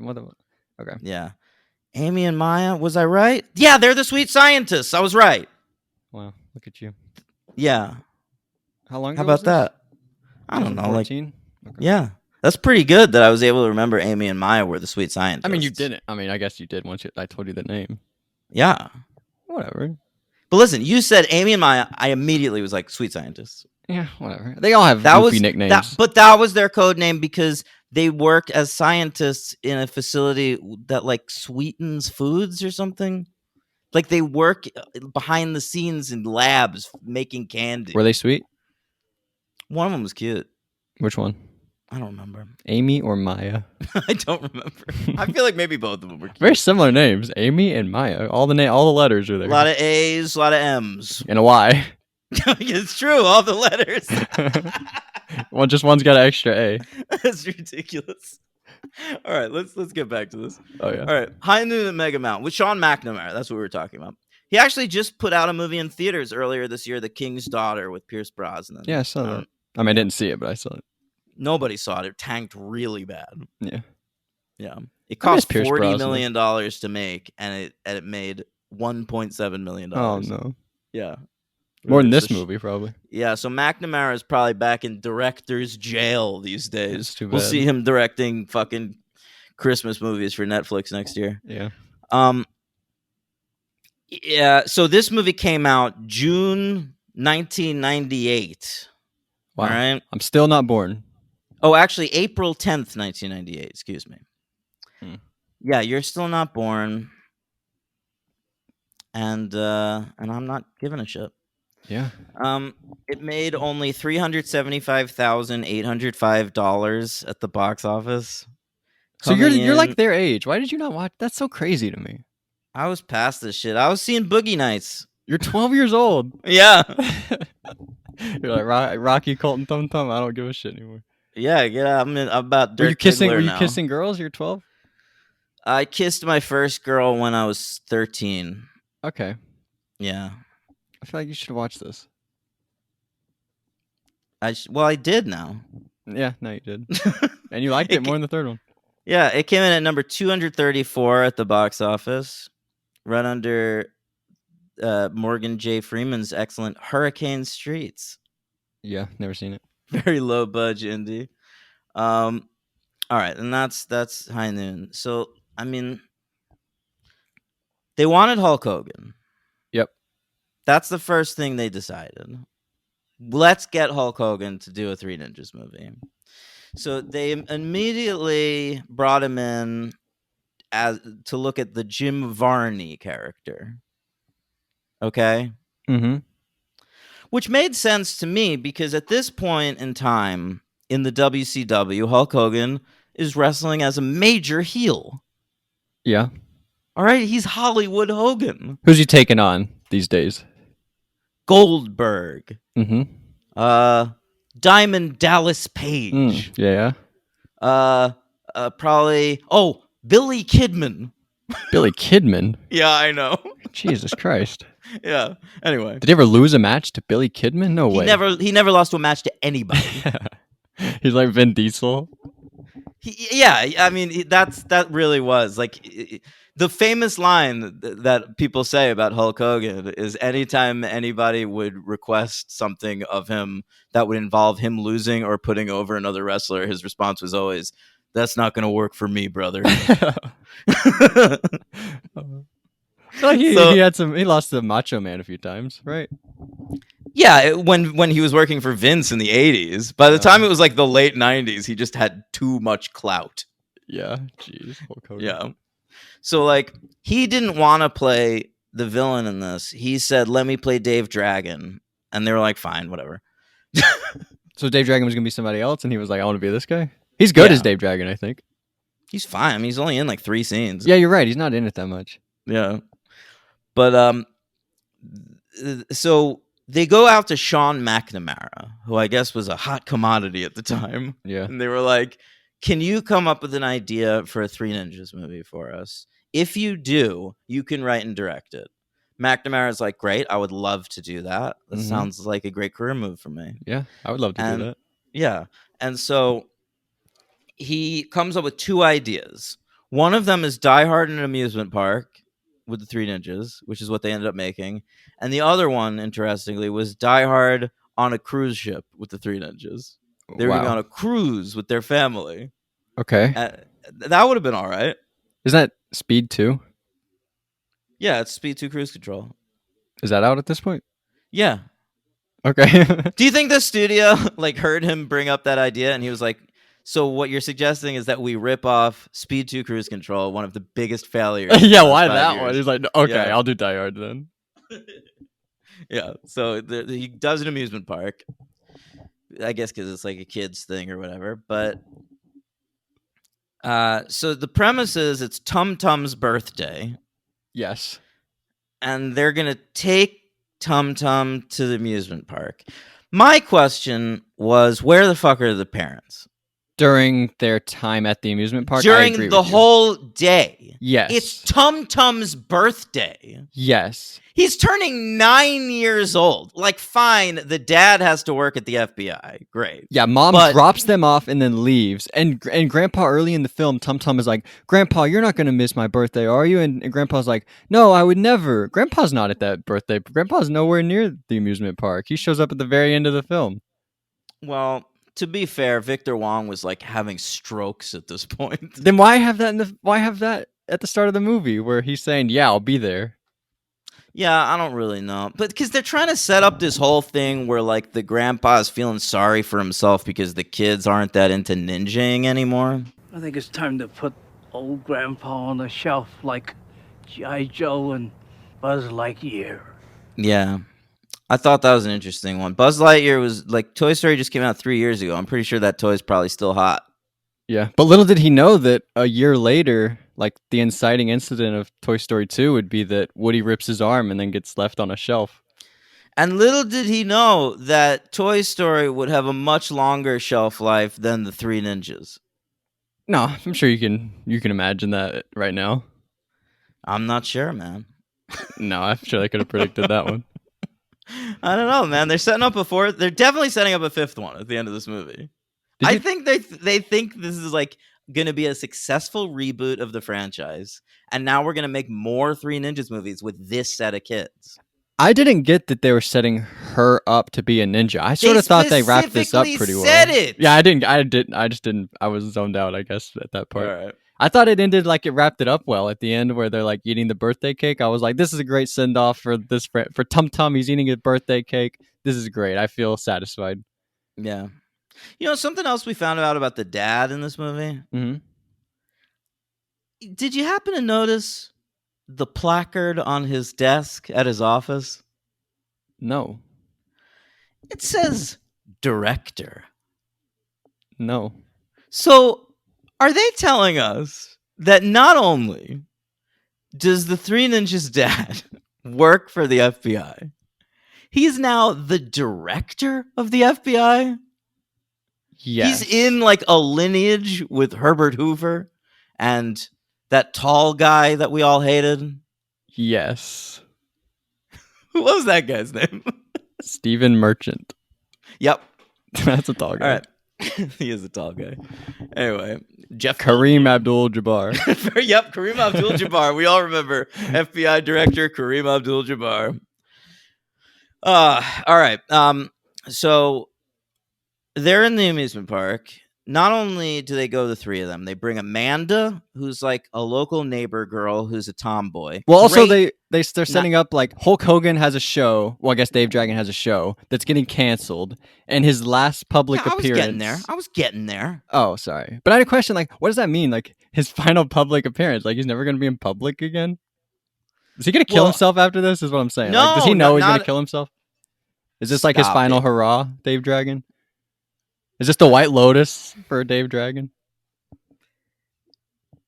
Okay.
Yeah. Amy and Maya, was I right? Yeah, they're the Sweet Scientists. I was right.
Wow, look at you.
Yeah.
How long
How
ago was
about that?
this?
I don't know. Like,
2014? Okay.
yeah. That's pretty good that I was able to remember Amy and Maya were the Sweet Scientists.
I mean, you didn't. I mean, I guess you did once I told you the name.
Yeah.
Whatever.
But listen, you said Amy and Maya. I immediately was like, Sweet Scientists.
Yeah, whatever. They all have
That
goofy
was
nicknames.
but that was their code name because they work as scientists in a facility that like sweetens foods or something. Like they work behind the scenes in labs making candy.
Were they sweet?
One of them was cute.
Which one?
I don't remember.
Amy or Maya?
I don't remember. I feel like maybe both of them were cute.
Very similar names. Amy and Maya. All the letters are there.
A lot of A's, a lot of M's.
And a Y.
It's true, all the letters.
One's got an extra A.
That's ridiculous. All right, let's get back to this.
Oh yeah.
All right, High Noon at Mega Mountain with Sean McNamara. That's what we were talking about. He actually just put out a movie in theaters earlier this year, The King's Daughter, with Pierce Brosnan.
Yeah, I saw that. I mean, I didn't see it, but I saw it.
Nobody saw it. It tanked really bad.
Yeah.
Yeah. It
I miss
cost
Pierce
$40
Brosnan.
million to make, and it made $1.7 million.
Oh no.
Yeah.
More than
So
this movie, probably.
Yeah, so McNamara is probably back in director's jail these days.
That's too
We'll
bad.
see him directing fucking Christmas movies for Netflix next year.
Yeah.
Yeah, so this movie came out June 1998.
Wow.
All right.
I'm still not born.
Oh, actually, April 10th, 1998. Excuse me.
Hmm.
Yeah, you're still not born. And I'm not giving a shit.
Yeah.
It made only $375,805 at the box office.
So you're
Coming
like
in-
their age. Why did you not watch? That's so crazy to me.
I was past this shit. I was seeing Boogie Nights.
You're 12 years old.
Yeah.
You're like Rocky, Colton, Tum Tum. I don't give a shit anymore.
Yeah, I'm about Dirk
Were you kissing?
Diggler
Were you
now.
kissing girls? You're 12.
I kissed my first girl when I was 13.
Okay.
Yeah.
I feel like you should watch this.
Well, I did now.
Yeah, no, you did, and you liked it more than the third one.
Yeah, it came in at number 234 at the box office, right under Morgan J. Freeman's excellent Hurricane Streets.
Yeah, never seen it.
Very low budget indie. All right, and that's High Noon. So, I mean, they wanted Hulk Hogan.
Yep.
That's the first thing they decided. Let's get Hulk Hogan to do a Three Ninjas movie. So they immediately brought him in to look at the Jim Varney character. Okay?
Mm-hmm.
Which made sense to me because at this point in time in the WCW, Hulk Hogan is wrestling as a major heel.
Yeah.
All right? He's Hollywood Hogan.
Who's he taking on these days?
Goldberg.
Mm-hmm.
Diamond Dallas Page.
Yeah.
Probably. Oh, Billy Kidman.
Billy Kidman.
Yeah, I know.
Jesus Christ.
Yeah. Anyway,
Did he ever lose a match to Billy Kidman? No
he
way.
never lost to a match to anybody.
He's like Vin Diesel.
Yeah, I mean that really was like the famous line that people say about Hulk Hogan is anytime anybody would request something of him that would involve him losing or putting over another wrestler, his response was always, "That's not going to work for me, brother."
Like
So
he lost to Macho Man a few times, right?
yeah, when he was working for Vince in the 80s, by the time it was like the late 90s, he just had too much clout.
Yeah, jeez, Hulk Hogan.
Yeah. So like he didn't want to play the villain in this. He said, "Let me play Dave Dragon." And they were like, "Fine, whatever."
So Dave Dragon was gonna be somebody else, and he was like, "I want to be this guy." He's good
Yeah.
as Dave Dragon, I think.
He's fine. I mean, he's only in like 3 scenes.
Yeah, you're right. He's not in it that much.
Yeah. But so they go out to Sean McNamara, who I guess was a hot commodity at the time.
Yeah.
And they were like, "Can you come up with an idea for a Three Ninjas movie for us? If you do, you can write and direct it." McNamara's like, "Great, I would love to do that. That
Mhm.
sounds like a great career move for me."
Yeah, I would love to
And
do that.
yeah. And so he comes up with 2 ideas. One of them is Die Hard in an amusement park with the Three Ninjas, which is what they ended up making. And the other one, interestingly, was Die Hard on a cruise ship with the Three Ninjas. They were going to be on a cruise with their family.
Okay.
That would have been all right.
Is that Speed 2?
Yeah, it's Speed 2 Cruise Control.
Is that out at this point?
Yeah.
Okay.
Do you think the studio like heard him bring up that idea and he was like, "So what you're suggesting is that we rip off Speed 2 Cruise Control, one of the biggest failures." in the
Yeah,
last
why
5
that
years.
one? He's like, okay,
Yeah.
I'll do Die Hard then.
Yeah, so he does an amusement park, I guess, because it's like a kid's thing or whatever. But so the premise is it's Tum Tum's birthday,
Yes.
and they're gonna take Tum Tum to the amusement park. My question was, where the fuck are the parents
During their time at the amusement park, I
during
agree
the
with you.
whole day?
Yes.
It's Tum Tum's birthday.
Yes.
He's turning 9 years old. Like, fine, the dad has to work at the FBI. Great.
Yeah, mom
But-
drops them off and then leaves. And Grandpa, early in the film, Tum Tum is like, "Grandpa, you're not going to miss my birthday, are you?" And Grandpa's like, "No, I would never." Grandpa's not at that birthday. Grandpa's nowhere near the amusement park. He shows up at the very end of the film.
Well, to be fair, Victor Wong was like having strokes at this point.
Then why have that at the start of the movie where he's saying, "Yeah, I'll be there"?
Yeah, I don't really know. But because they're trying to set up this whole thing where like the grandpa is feeling sorry for himself because the kids aren't that into ninjaing anymore.
I think it's time to put old Grandpa on the shelf like G.I. Joe and Buzz Lightyear.
Yeah. I thought that was an interesting one. Buzz Lightyear was like Toy Story just came out 3 years ago. I'm pretty sure that toy's probably still hot.
Yeah, but little did he know that a year later, like the inciting incident of Toy Story 2 would be that Woody rips his arm and then gets left on a shelf.
And little did he know that Toy Story would have a much longer shelf life than the Three Ninjas.
No, I'm sure you can imagine that right now.
I'm not sure, man.
No, I'm sure they could have predicted that one.
I don't know, man. They're setting up they're definitely setting up a 5th one at the end of this movie. I think they think this is like going to be a successful reboot of the franchise, and now we're going to make more Three Ninjas movies with this set of kids.
I didn't get that they were setting her up to be a ninja. I sort of thought they wrapped this up pretty well.
Said it.
Yeah, I didn't. I just didn't. I was zoned out, I guess, at that part.
All right.
I thought it ended like it wrapped it up well at the end, where they're like eating the birthday cake. I was like, this is a great send off for Tum Tum. He's eating a birthday cake. This is great. I feel satisfied.
Yeah. You know, something else we found out about the dad in this movie?
Mm-hmm.
Did you happen to notice the placard on his desk at his office?
No.
It says director.
No.
So, are they telling us that not only does the Three Ninjas dad work for the FBI, he's now the director of the FBI?
Yes.
He's in like a lineage with Herbert Hoover and that tall guy that we all hated.
Yes.
What was that guy's name?
Stephen Merchant.
Yep.
That's a tall guy.
All right. He is a tall guy. Anyway, Jeff
Kareem Abdul-Jabbar.
Yep, Kareem Abdul-Jabbar. We all remember FBI Director Kareem Abdul-Jabbar. All right. So they're in the amusement park. Not only do they go, the three of them, they bring Amanda, who's like a local neighbor girl who's a tomboy.
Well, also
Great-
they're setting up like Hulk Hogan has a show. Well, I guess Dave Dragon has a show that's getting canceled, and his last public
Yeah, I was
appearance.
getting there.
Oh, sorry, but I had a question. Like, what does that mean? Like his final public appearance? Like he's never going to be in public again? Is he going to kill
Well,
himself after this? Is what I'm saying.
no,
Like, does he know he's going
not-
to kill himself? Is this like his
Stop
final
it.
hurrah, Dave Dragon? Is this the White Lotus for Dave Dragon?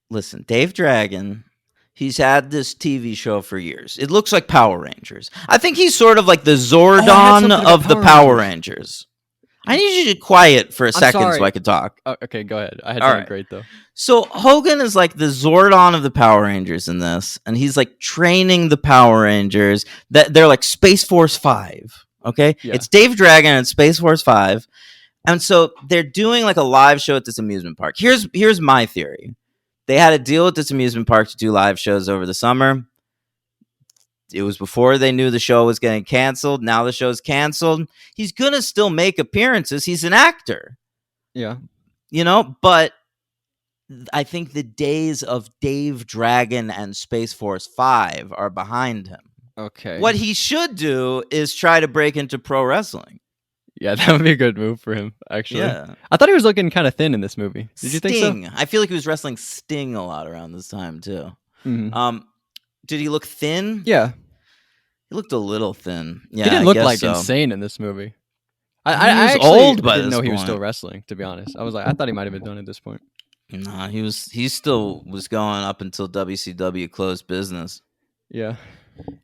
Listen, Dave Dragon, he's had this TV show for years. It looks like Power Rangers. I think he's sort of like the Zordon
something about
of the
Power
Power Rangers. I need you to quiet for a second
sorry.
so I could talk.
Oh, okay, go ahead. I had
All
something
right.
great though.
So Hogan is like the Zordon of the Power Rangers in this, and he's like training the Power Rangers. That they're like Space Force 5. Okay,
Yeah.
It's Dave Dragon and Space Force 5, and so they're doing like a live show at this amusement park. Here's my theory. They had a deal with this amusement park to do live shows over the summer. It was before they knew the show was getting canceled. Now the show's canceled. He's gonna still make appearances. He's an actor,
Yeah.
but I think the days of Dave Dragon and Space Force 5 are behind him.
Okay.
What he should do is try to break into pro wrestling.
Yeah, that would be a good move for him. Actually,
Yeah.
I thought he was looking kind of thin in this movie. Did you think so?
Sting. I feel like he was wrestling Sting a lot around this time too.
Mhm.
Did he look thin?
Yeah,
He looked a little thin. Yeah,
he didn't
I
look
guess
like
so.
insane in this movie.
He was
I actually
old by
didn't
this
know he was still
point.
wrestling. To be honest, I thought he might have been done at this point.
Nah, he still was going up until WCW closed business.
Yeah.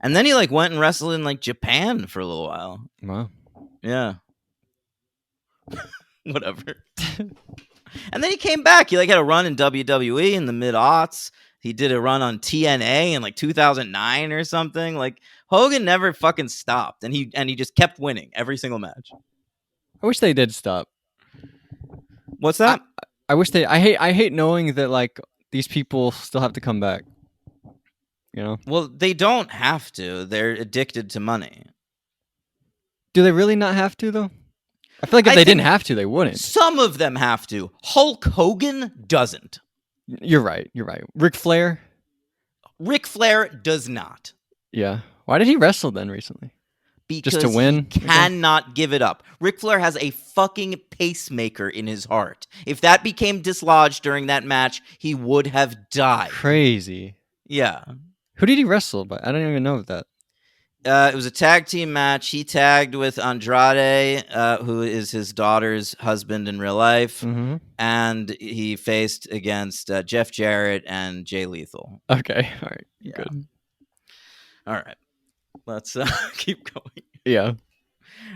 And then he like went and wrestled in like Japan for a little while.
Wow.
Yeah. Whatever. And then he came back. He like had a run in WWE in the mid-aughts. He did a run on TNA in like 2009 or something. Like Hogan never fucking stopped, and he just kept winning every single match.
I wish they did stop.
What's that?
I wish they. I hate knowing that like these people still have to come back. You know?
Well, they don't have to. They're addicted to money.
Do they really not have to though? I feel like if
I
they
think
didn't have to, they wouldn't.
Some of them have to. Hulk Hogan doesn't.
You're right. You're right. Ric Flair.
Ric Flair does not.
Yeah. Why did he wrestle then recently?
Because
Just to win?
he cannot give it up. Ric Flair has a fucking pacemaker in his heart. If that became dislodged during that match, he would have died.
Crazy.
Yeah.
Who did he wrestle by? I don't even know that.
It was a tag team match. He tagged with Andrade, who is his daughter's husband in real life.
Mm-hmm.
And he faced against Jeff Jarrett and Jay Lethal.
Okay. All right.
Yeah.
Good.
All right. Let's keep going.
Yeah.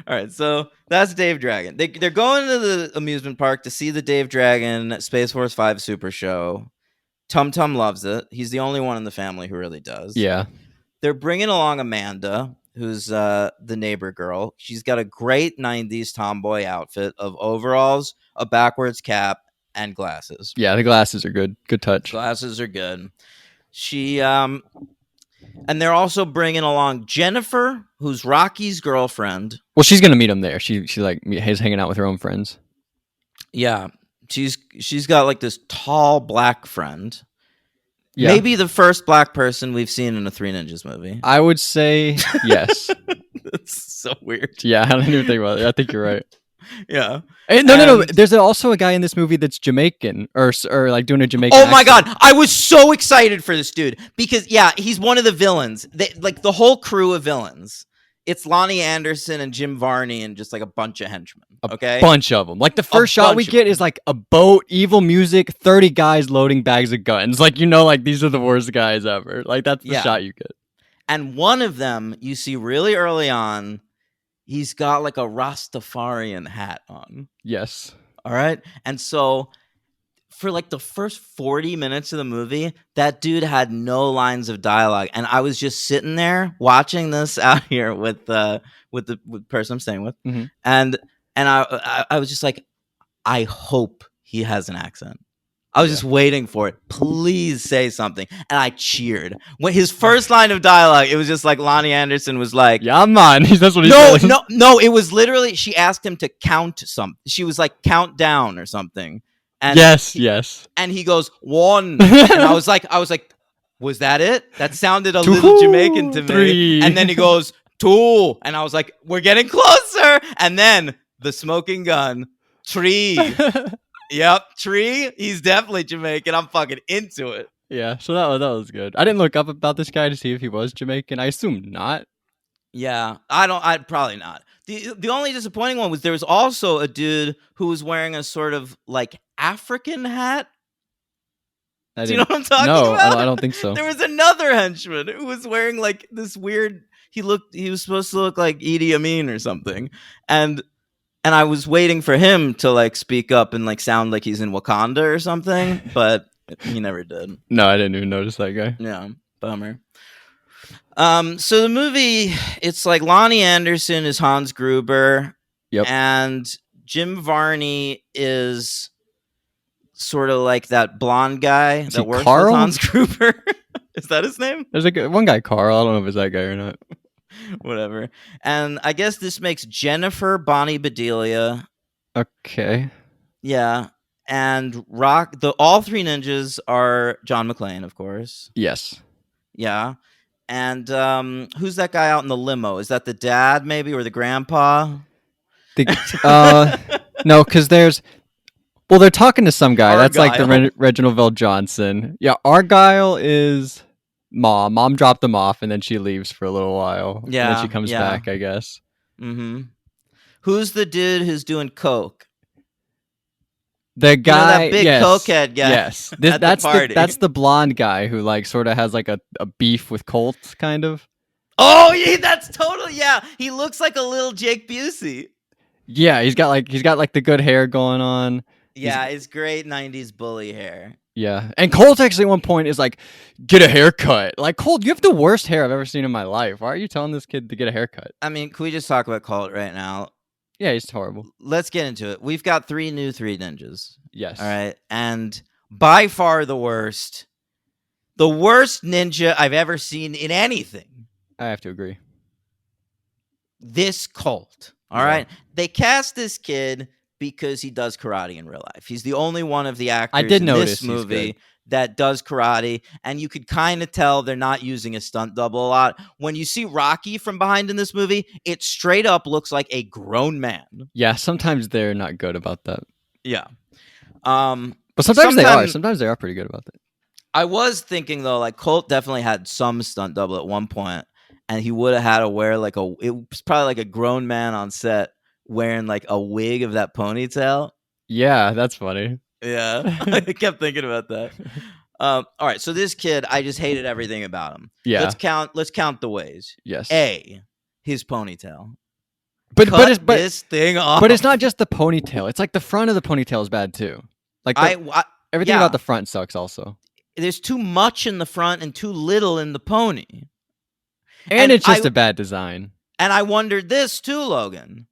All right, so that's Dave Dragon. They're going to the amusement park to see the Dave Dragon Space Force 5 Super Show. Tum Tum loves it. He's the only one in the family who really does.
Yeah.
They're bringing along Amanda, who's the neighbor girl. She's got a great 90s tomboy outfit of overalls, a backwards cap, and glasses.
Yeah. The glasses are good. Good touch.
Glasses are good. She and they're also bringing along Jennifer, who's Rocky's girlfriend.
Well, she's gonna meet him there. She like is hanging out with her own friends.
Yeah, she's got like this tall black friend.
Yeah.
Maybe the first black person we've seen in a Three Ninjas movie.
I would say yes.
That's so weird.
Yeah. I don't even think about it. I think you're right.
Yeah.
No.
And-
There's also a guy in this movie that's Jamaican or like doing a Jamaican.
Oh my
accent.
god, I was so excited for this dude because he's one of the villains. Like the whole crew of villains. It's Lonnie Anderson and Jim Varney and just like a bunch of henchmen. Okay,
Bunch of them. Like the first shot we
bunch of
get is like a boat, evil music, 30 guys loading bags of guns. Like like these are the worst guys ever. Like that's the
Yeah.
shot you get.
and one of them you see really early on. He's got like a Rastafarian hat on.
Yes.
All right. And so for like the first 40 minutes of the movie, that dude had no lines of dialogue, and I was just sitting there watching this out here with the person I'm staying with,
Mhm.
and I was just like, I hope he has an accent. I was just waiting for it. Please say something, and I cheered when his first line of dialogue. It was just like Lonnie Anderson was like,
Yeah, man. That's what he
no,
says.
no. It was literally she asked him to count something. She was like, count down or something. And
Yes,
he,
yes.
and he goes 1, and I was like, was that it? That sounded a little Jamaican to me.
3.
And then he goes 2, and I was like, we're getting closer. And then the smoking gun 3. Yep, Tree. He's definitely Jamaican. I'm fucking into it.
Yeah, so that was good. I didn't look up about this guy to see if he was Jamaican. I assume not.
Yeah, I'd probably not. The only disappointing one was there was also a dude who was wearing a sort of like African hat. Do you know what I'm talking
No,
about?
I don't think so.
There was another henchman who was wearing like this weird. He was supposed to look like Idi Amin or something, and I was waiting for him to like speak up and like sound like he's in Wakanda or something, but he never did.
No, I didn't even notice that guy.
Yeah, bummer. So the movie, it's like Lonnie Anderson is Hans Gruber.
Yep.
And Jim Varney is sort of like that blonde guy that works
Carl?
with Hans Gruber. Is that his name?
There's one guy, Carl. I don't know if it's that guy or not.
Whatever. And I guess this makes Jennifer Bonnie Bedelia.
Okay.
Yeah. And all 3 ninjas are John McClane, of course.
Yes.
Yeah. And who's that guy out in the limo? Is that the dad, maybe, or the grandpa?
No, because they're talking to some guy.
Argyle.
That's like the Reginald Vell Johnson. Yeah, Argyle is mom. Mom dropped them off, and then she leaves for a little while.
Yeah,
and then she comes
yeah.
back, I guess.
Mm-hmm. Who's the dude who's doing coke?
The guy,
that big cokehead guy.
Yes, that's the blonde guy who like sort of has like a beef with Colt, kind of.
Oh, yeah, that's totally He looks like a little Jake Busey.
Yeah, he's got like the good hair going on.
Yeah, it's great 90s bully hair.
Yeah, and Colt actually at one point is like, get a haircut. Like, Colt, you have the worst hair I've ever seen in my life. Why are you telling this kid to get a haircut?
I mean, can we just talk about Colt right now?
Yeah, he's horrible.
Let's get into it. We've got 3 new 3 ninjas.
Yes.
All right. And by far the worst ninja I've ever seen in anything.
I have to agree.
This Colt. All right. They cast this kid because he does karate in real life. He's the only one of the actors in this movie that does karate, and you could kind of tell they're not using a stunt double a lot. When you see Rocky from behind in this movie, it straight up looks like a grown man.
Yeah, sometimes they're not good about that.
Yeah.
But sometimes they are. Sometimes they are pretty good about that.
I was thinking though, like Colt definitely had some stunt double at one point, and he would have had to wear like it was probably like a grown man on set wearing like a wig of that ponytail.
Yeah, that's funny.
Yeah, I kept thinking about that. All right, so this kid, I just hated everything about him.
Yeah,
let's count the ways.
Yes.
A, his ponytail.
But
this thing off.
But it's not just the ponytail. It's like the front of the ponytail is bad too. Like everything about the front sucks. Also,
there's too much in the front and too little in the pony.
And it's just a bad design.
And I wondered this too, Logan.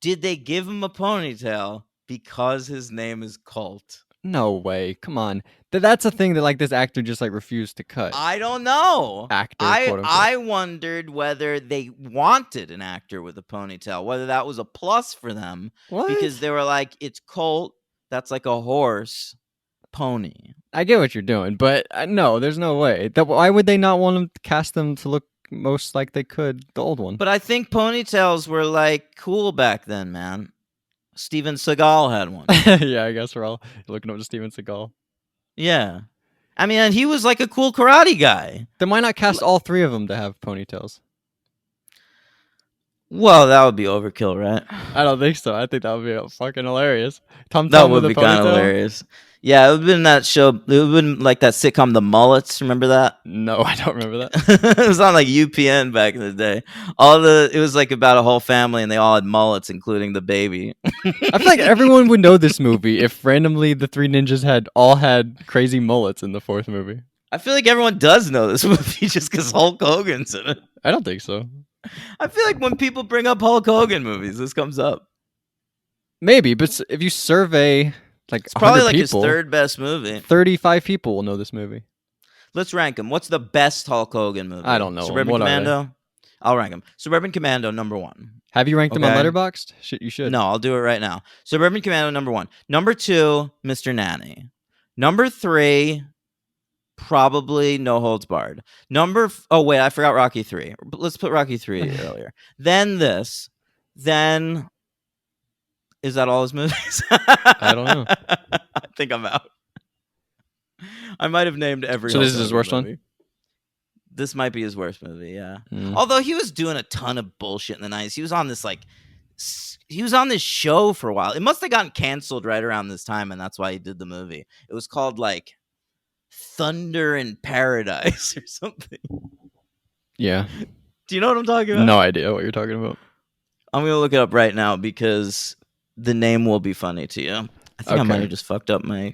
Did they give him a ponytail because his name is Colt?
No way. Come on. That's a thing that like this actor just like refused to cut.
I don't know.
Actor,
I wondered whether they wanted an actor with a ponytail, whether that was a plus for them.
What?
Because they were like, it's Colt. That's like a horse. Pony.
I get what you're doing, but no, there's no way. Why would they not want to cast them to look most like they could the old one?
But I think ponytails were like cool back then, man. Steven Seagal had one.
Yeah, I guess we're all looking up to Steven Seagal.
Yeah. I mean, he was like a cool karate guy.
Then why not cast all 3 of them to have ponytails?
Well, that would be overkill, right?
I don't think so. I think that would be fucking hilarious. Tom
That
with
would
a
be kind of
ponytail?
hilarious. Yeah, it would have been that show. It would have been like that sitcom, The Mullets. Remember that?
No, I don't remember that.
It was on like UPN back in the day. It was like about a whole family, and they all had mullets, including the baby.
I feel like everyone would know this movie if randomly the three ninjas all had crazy mullets in the fourth movie.
I feel like everyone does know this movie just because Hulk Hogan's in it.
I don't think so.
I feel like when people bring up Hulk Hogan movies, this comes up.
Maybe, but if you survey like
It's probably
100
like his
people,
third best movie.
35 people will know this movie.
Let's rank them. What's the best Hulk Hogan movie?
I don't know.
Suburban
What are they?
Commando? I'll rank them. Suburban Commando, number 1.
Have you ranked them on
Okay.
Letterboxd? You should.
No, I'll do it right now. Suburban Commando, number 1. Number 2, Mr. Nanny. Number 3, probably No Holds Barred. Oh, wait, I forgot Rocky 3. Let's put Rocky 3 earlier. Then this. Then... Is that all his movies?
I don't know.
I think I'm out. I might have named every.
So this
Hulk
is his
Hogan
worst
movie.
one?
This might be his worst movie, yeah.
Mm.
Although he was doing a ton of bullshit in the 90s. He was on this show for a while. It must have gotten canceled right around this time, and that's why he did the movie. It was called like Thunder in Paradise or something.
Yeah.
Do you know what I'm talking about?
No idea what you're talking about.
I'm gonna look it up right now because the name will be funny to you. I think I might
Okay.
have just fucked up my.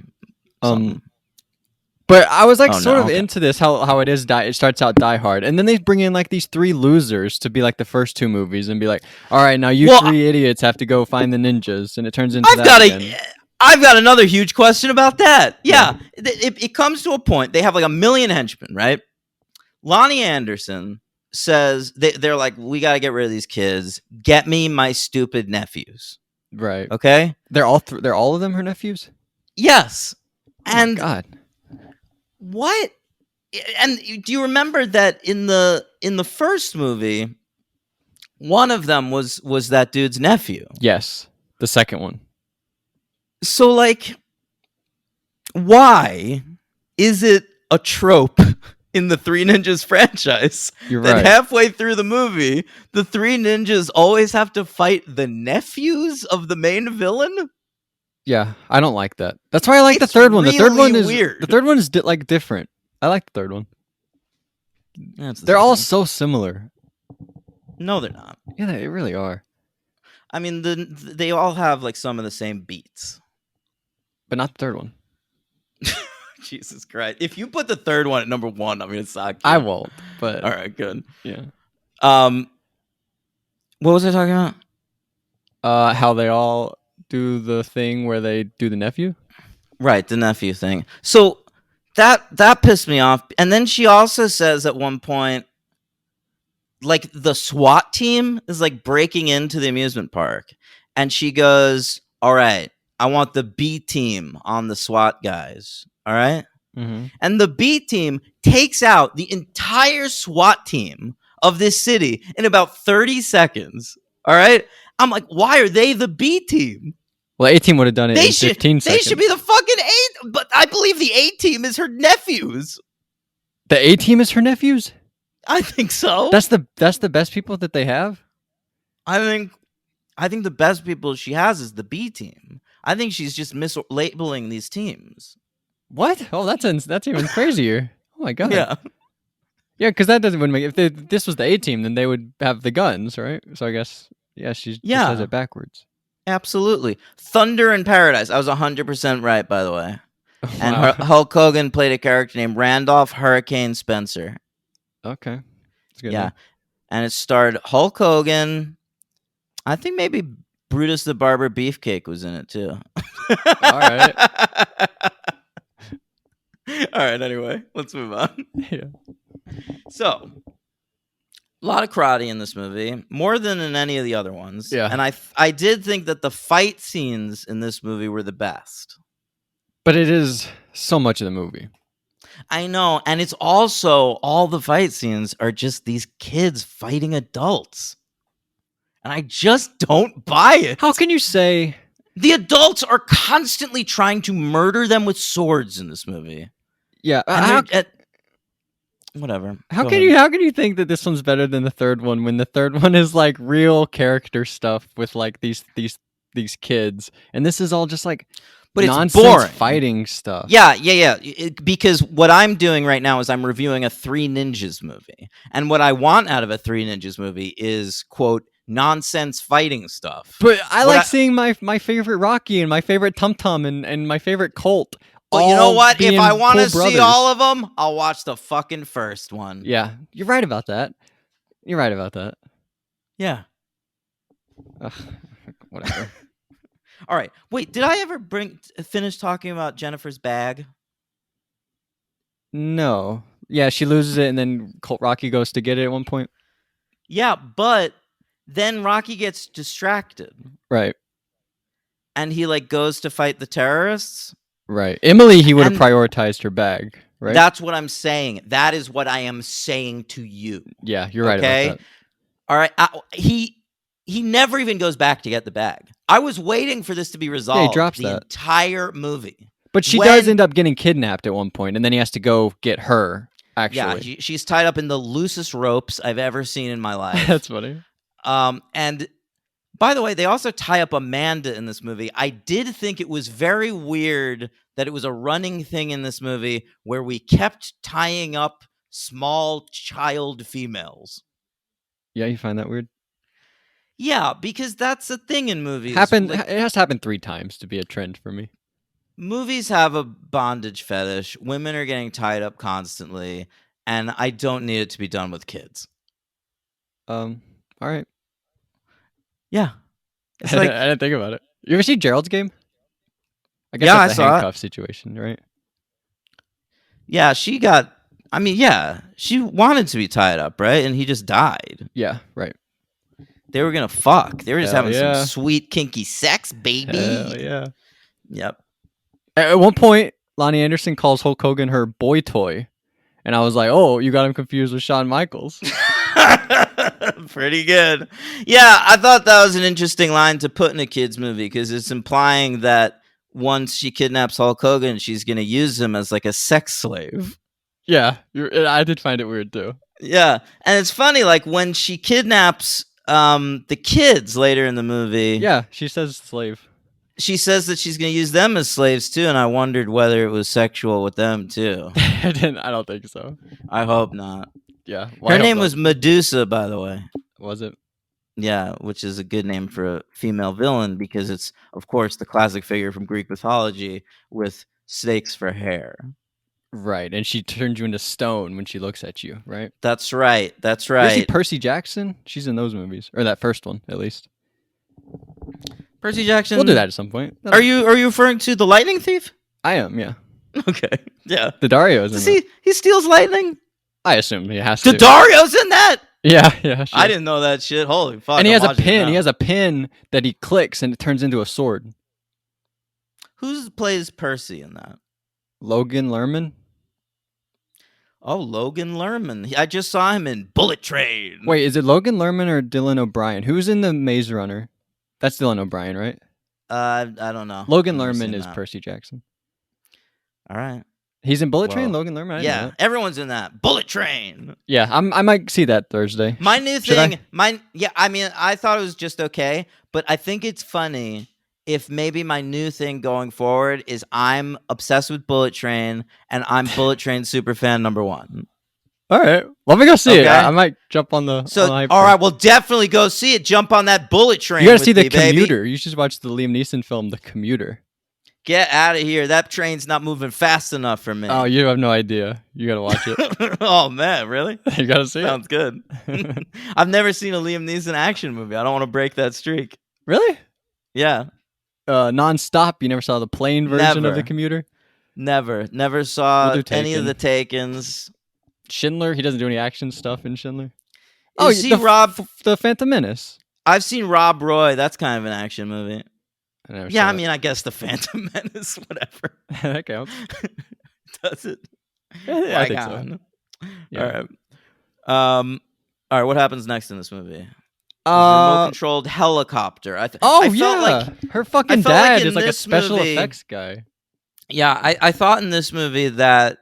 But I was like
Oh,
sort
no,
of
okay.
into this how it is. It starts out Die Hard, and then they bring in like these 3 losers to be like the first 2 movies, and be like, all right, now you
Well,
3 idiots have to go find the ninjas, and it turns into
I've
that
got
again.
I've got another huge question about that. Yeah, it comes to a point. They have like a million henchmen, right? Lonnie Anderson says they're like, we got to get rid of these kids. Get me my stupid nephews.
Right.
Okay.
They're all of them her nephews.
Yes.
Oh my
And
God.
what? And do you remember that in the first movie, one of them was that dude's nephew?
Yes, the second one.
So like, why is it a trope in the Three Ninjas franchise
You're
that
right.
halfway through the movie, the three ninjas always have to fight the nephews of the main villain?
Yeah, I don't like that. That's why I like the
It's
third one. The third
really
one is
weird.
The third one is like different. I like the third one.
That's the
They're all
second
so similar.
one. No, they're not.
Yeah, they really are.
I mean, they all have like some of the same beats.
But not the third one.
Jesus Christ! If you put the third one at number 1, I'm gonna sock you.
I won't. But
All right, good.
yeah.
What was I talking about?
How they all do the thing where they do the nephew.
Right, the nephew thing. So that pissed me off. And then she also says at one point, like the SWAT team is like breaking into the amusement park, and she goes, "All right, I want the B team on the SWAT guys." All right.
Mm-hmm.
And the B team takes out the entire SWAT team of this city in about 30 seconds. All right. I'm like, why are they the B team?
Well, A team would have done it
They
in
should,
15
they
seconds.
should be the fucking A. But I believe the A team is her nephews.
The A team is her nephews.
I think so.
That's the best people that they have.
I think the best people she has is the B team. I think she's just mislabeling these teams.
What? Oh, that's even crazier. Oh my God.
Yeah.
Yeah, because that doesn't make. If this was the A team, then they would have the guns, right? So I guess she just has it backwards.
Absolutely. Thunder in Paradise. I was 100% right, by the way. And
Wow.
Hulk Hogan played a character named Randolph Hurricane Spencer.
Okay. That's good.
Yeah. And it starred Hulk Hogan. I think maybe Brutus the Barber Beefcake was in it too.
All right.
All right, anyway, let's move on.
Yeah.
So, a lot of karate in this movie, more than in any of the other ones.
Yeah.
And I did think that the fight scenes in this movie were the best.
But it is so much of the movie.
I know, and it's also all the fight scenes are just these kids fighting adults. And I just don't buy it.
How can you say
The adults are constantly trying to murder them with swords in this movie.
Yeah,
And Whatever.
How
Go
can
ahead.
you how can you think that this one's better than the third one when the third one is like real character stuff with like these kids, and this is all just like
But it's
nonsense
boring.
fighting stuff.
Yeah. Because what I'm doing right now is I'm reviewing a Three Ninjas movie, and what I want out of a Three Ninjas movie is quote nonsense fighting stuff.
But I
What
like
I-
seeing my favorite Rocky and my favorite Tum Tum and my favorite Colt.
But you know
all
what? If
being
I want to
cool
see
brothers.
all of them, I'll watch the fucking first one.
Yeah, you're right about that. You're right about that.
Yeah.
Ugh, whatever.
All right. Wait, did I ever finish talking about Jennifer's bag?
No. Yeah, she loses it, and then Colt Rocky goes to get it at one point.
Yeah, but then Rocky gets distracted
Right.
and he like goes to fight the terrorists.
Right. Emily, he would have
And-
prioritized her bag. Right.
That's what I'm saying. That is what I am saying to you.
Yeah, you're right
Okay?
about that.
All right. He never even goes back to get the bag. I was waiting for this to be resolved
drops
the
that.
entire movie.
But she does end up getting kidnapped at one point, and then he has to go get her. Actually,
Yeah, she's tied up in the loosest ropes I've ever seen in my life.
that's funny.
And by the way, they also tie up Amanda in this movie. I did think it was very weird that it was a running thing in this movie where we kept tying up small child females.
Yeah, you find that weird?
Yeah, because that's a thing in movies.
It
Like,
has to happen 3 times to be a trend for me.
movies have a bondage fetish. Women are getting tied up constantly, and I don't need it to be done with kids.
All right.
Yeah. It's
I
like,
didn't think about it. You ever see Gerald's Game? I guess
Yeah,
that's
I
a
saw it.
handcuff situation, right?
yeah, she wanted to be tied up, right? And he just died.
Yeah, right.
They were gonna fuck. They were just
Hell
having
yeah.
some sweet kinky sex, baby.
Hell yeah.
Yep.
At one point, Lonnie Anderson calls Hulk Hogan her boy toy. And I was like, oh, you got him confused with Shawn Michaels.
Pretty good. Yeah, I thought that was an interesting line to put in a kid's movie because it's implying that once she kidnaps Hulk Hogan, she's gonna use him as like a sex slave.
Yeah, I did find it weird too.
Yeah, and it's funny, like when she kidnaps the kids later in the movie.
Yeah, she says slave.
She says that she's going to use them as slaves too, and I wondered whether it was sexual with them too.
I don't think so.
I hope not.
Yeah.
Her name was Medusa, by the way.
Was it?
Yeah, which is a good name for a female villain because it's, of course, the classic figure from Greek mythology with snakes for hair.
Right, and she turns you into stone when she looks at you, right?
That's right. That's
You ever see
right.
Percy Jackson? She's in those movies, or that first one, at least.
Percy Jackson.
We'll do that at some point.
Are you referring to the lightning thief?
I am, yeah.
Okay. Yeah.
The Dario's in
Does
it.
he steals lightning?
I assume he has to.
Dario's in that?
Yeah. Sure.
I didn't know that shit. Holy fuck.
And he
I'm
has a
watching it
pin.
now.
He has a pin that he clicks and it turns into a sword.
Who plays Percy in that?
Logan Lerman?
Oh, Logan Lerman. I just saw him in Bullet Train.
Wait, is it Logan Lerman or Dylan O'Brien? Who's in the Maze Runner? That's Dylan O'Brien, right?
I don't know.
Logan
I've never
Lerman
seen
is
that.
Percy Jackson.
All right.
He's in Bullet Train,
Well,
Logan Lerman? I didn't know
Yeah,
that.
everyone's in that. Bullet Train.
Yeah, I might see that Thursday.
My new
Should I?
thing, I thought it was just okay, but I think it's funny if maybe my new thing going forward is I'm obsessed with Bullet Train and I'm Bullet Train super fan number 1.
All right, let me go see it.
Okay.
I might jump on the.
So,
on the hype
all
train.
right, well, definitely go see it. Jump on that Bullet Train.
You gotta
with
see The
me, baby.
Commuter. You should watch the Liam Neeson film, The Commuter.
Get out of here. That train's not moving fast enough for me.
Oh, you have no idea. You gotta watch it.
Oh, man, really?
You gotta see
Sounds good. I've never seen a Liam Neeson action movie. I don't want to break that streak.
it. Really?
Yeah,
Non-stop. You never saw the plane version of
Never.
The Commuter?
never saw
We'll do
any of
Taken.
the Takens.
Schindler. He doesn't do any action stuff in Schindler.
You see
the Phantom Menace.
I've seen Rob Roy. That's kind of an action movie.
I never
Yeah,
saw
I mean, I guess the Phantom Menace, whatever.
it. that counts.
Does it?
Yeah, I think so.
on.
Yeah.
All right. What happens next in this movie?
Uh,
Remote-controlled helicopter. I
oh
I felt
yeah,
like
her fucking
felt like
dad
in
is like a
this
special
movie-
effects guy.
Yeah, I thought in this movie that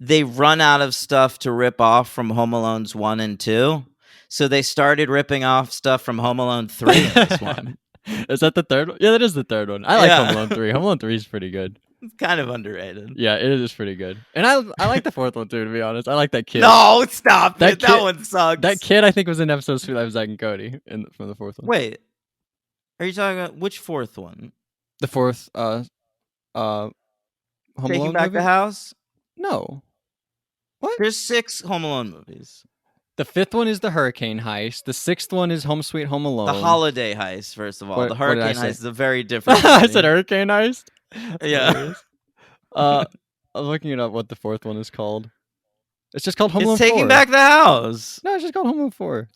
they run out of stuff to rip off from Home Alone's 1 and 2. So they started ripping off stuff from Home Alone 3 in this one.
Is that the third one? Yeah, that is the third one. I like
Yeah.
Home Alone 3. Home Alone 3 is pretty good.
It's kind of underrated.
Yeah, it is pretty good. And I like the fourth one too, to be honest. I like that kid.
No, stop
That
it. That
kid-
one sucks.
That kid I think was in episode Sweet Life of Zack and Cody from the fourth one.
Wait. Are you talking about which fourth one?
The fourth Home
Taking
Alone
Back
movie?
the House?
No.
There's 6 Home Alone movies.
The fifth one is the Hurricane Heist. The sixth one is Home Sweet Home Alone.
The Holiday Heist, first of all.
What-
the
what did I
Hurricane
say?
Heist is a very different
I
movie.
said Hurricane Heist. That's
Yeah.
hilarious. I'm looking it up what the fourth one is called. It's just called Home
It's
Alone
Taking
4.
Back the House.
No, it's just called Home Alone 4.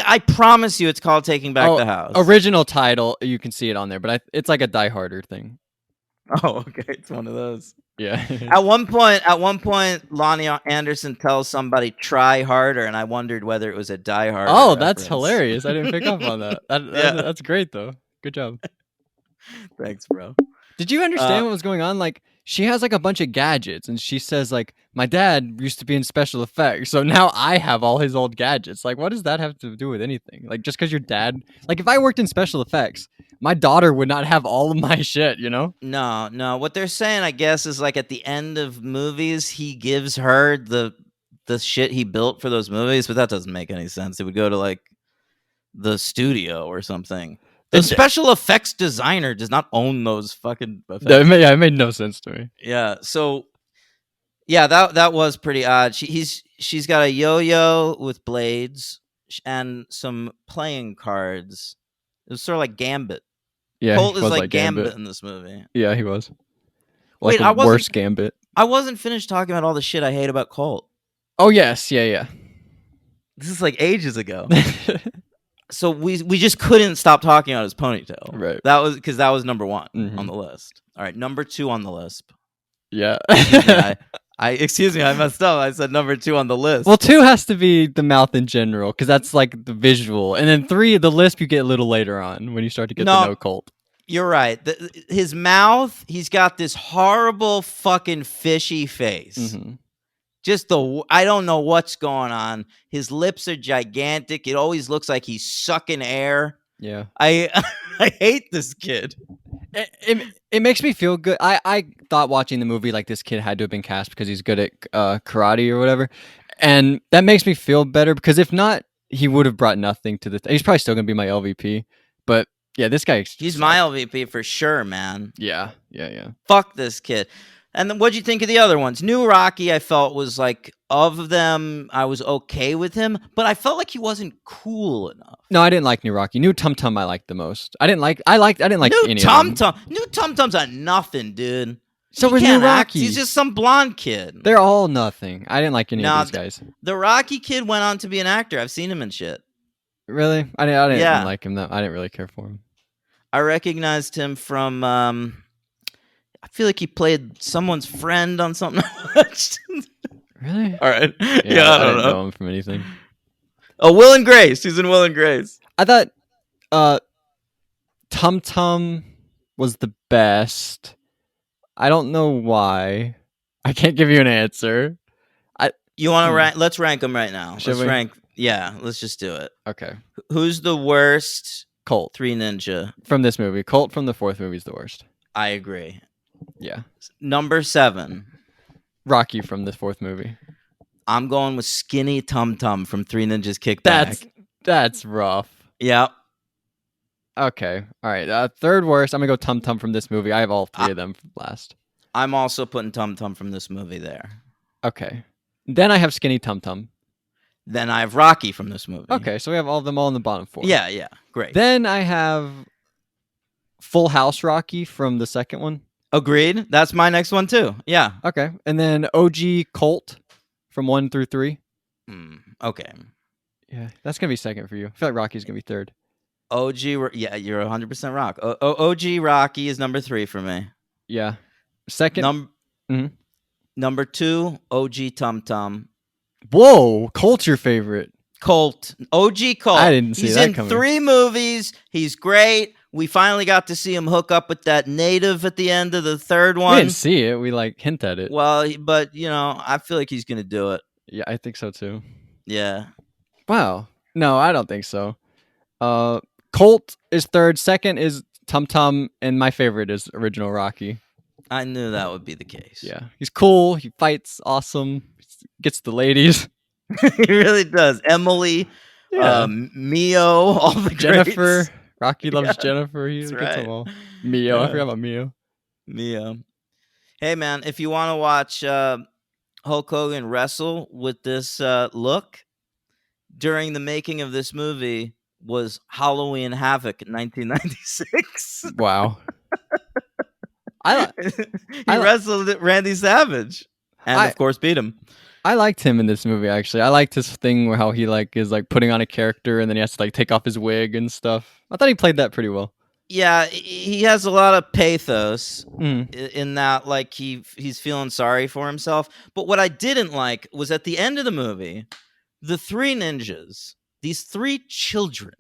I promise you it's called Taking Back the House.
Original title, you can see it on there, but it's like a Die Harder thing.
Oh, okay. It's one of those.
Yeah.
At one point, Lonnie Anderson tells somebody try harder, and I wondered whether it was a Die Hard.
Oh, that's
reference.
hilarious. I didn't pick up on that. That's great, though. Good job.
Thanks, bro.
Did you understand what was going on? Like, she has like a bunch of gadgets, and she says like, "My dad used to be in special effects, so now I have all his old gadgets." Like, what does that have to do with anything? Like, just because your dad, like, if I worked in special effects, my daughter would not have all of my shit, you know?
No. What they're saying, I guess, is like at the end of movies, he gives her the shit he built for those movies, but that doesn't make any sense. It would go to like the studio or something. The special effects designer does not own those fucking effects.
It made no sense to me.
Yeah. So, yeah, that was pretty odd. She's got a yo-yo with blades and some playing cards. It was sort of like Gambit.
Yeah,
Colt
he
is
was
like Gambit in this movie.
Yeah, he was.
Wait,
Like
I
a
wasn't-
worse Gambit.
I wasn't finished talking about all the shit I hate about Colt.
Oh yes, yeah.
This is like ages ago. So we just couldn't stop talking about his ponytail.
Right.
That was because that was number 1
Mhm.
on the list. All right, number 2 on the list.
Yeah.
Excuse me, I messed up. I said number 2 on the list.
Well, 2 has to be the mouth in general, because that's like the visual, and then 3, the lisp you get a little later on when you start to get to know Colt.
You're right. His mouth, he's got this horrible fucking fishy face.
Mm-hmm.
Just I don't know what's going on. His lips are gigantic. It always looks like he's sucking air.
Yeah.
I hate this kid.
It makes me feel good. I thought watching the movie like this kid had to have been cast because he's good at karate or whatever, and that makes me feel better because if not, he would have brought nothing to the. He's probably still gonna be my LVP, but yeah, this guy.
He's my LVP for sure, man.
Yeah.
Fuck this kid. And then what'd you think of the other ones? New Rocky, I felt was like, of them, I was okay with him, but I felt like he wasn't cool enough.
No, I didn't like New Rocky. New Tum Tum I liked the most. I didn't like any
New
of them.
New Tum Tum's a nothing, dude.
So
He
was New
can't act.
Rocky.
He's just some blonde kid.
They're all nothing. I didn't like any
Nah,
of these guys.
The Rocky kid went on to be an actor. I've seen him in shit.
Really? I didn't
Yeah.
like him though. I didn't really care for him.
I recognized him from. I feel like he played someone's friend on something I watched.
Really?
All right. Yeah, I
I
don't
didn't
know.
know him from anything.
Oh, Will and Grace. He's in Will and Grace.
I thought Tum Tum was the best. I don't know why. I can't give you an answer.
You want to rank? Let's rank them right now.
Should
Let's
we?
rank. Yeah, let's just do it.
Okay.
Who's the worst
Colt
3 Ninja?
from this movie. Colt from the fourth movie is the worst.
I agree.
Yeah.
Number 7.
Rocky from the fourth movie.
I'm going with Skinny Tum Tum from 3 Ninjas Kickback.
That's rough.
Yep.
Okay. All right. Third worst. I'm gonna go Tum Tum from this movie. I have all 3 of them last.
I'm also putting Tum Tum from this movie there.
Okay. Then I have Skinny Tum Tum.
Then I have Rocky from this movie.
Okay, so we have all of them all in the bottom 4.
Yeah. Great.
Then I have Full House Rocky from the second one.
Agreed. That's my next one too. Yeah.
Okay. And then OG Colt from 1 through 3.
Okay.
Yeah, that's going to be second for you. I feel like Rocky's going to be third.
Yeah, you're 100% rock. OG Rocky is number 3 for me.
Yeah. Second. Mhm.
Number 2, OG Tum Tum.
Whoa, Colt's your favorite.
Colt. OG Colt.
I didn't see
He's
that
in
coming.
3 movies. He's great. We finally got to see him hook up with that native at the end of the third
We
one.
didn't see it. We like hint at it.
Well, but I feel like he's gonna do it.
Yeah, I think so too.
Yeah.
Wow. No, I don't think so. Colt is third. Second is Tum Tum, and my favorite is original Rocky.
I knew that would be the case.
Yeah, he's cool. He fights awesome. Gets the ladies.
He really does. Emily,
Yeah.
Mio, all the
Jennifer.
greats.
Rocky loves
Yeah,
Jennifer. He
that's
gets
right.
them all. Mio. I
Yeah.
forgot about Mio.
Mio. Hey man, if you want to watch Hulk Hogan wrestle with this look, during the making of this movie was Halloween Havoc in 1996.
Wow.
He wrestled Randy Savage, and of course beat him.
I liked him in this movie. Actually, I liked his thing where how he is putting on a character and then he has to take off his wig and stuff. I thought he played that pretty well.
Yeah, he has a lot of pathos
Mm.
in that, like he's feeling sorry for himself. But what I didn't like was at the end of the movie, the three ninjas, these three children,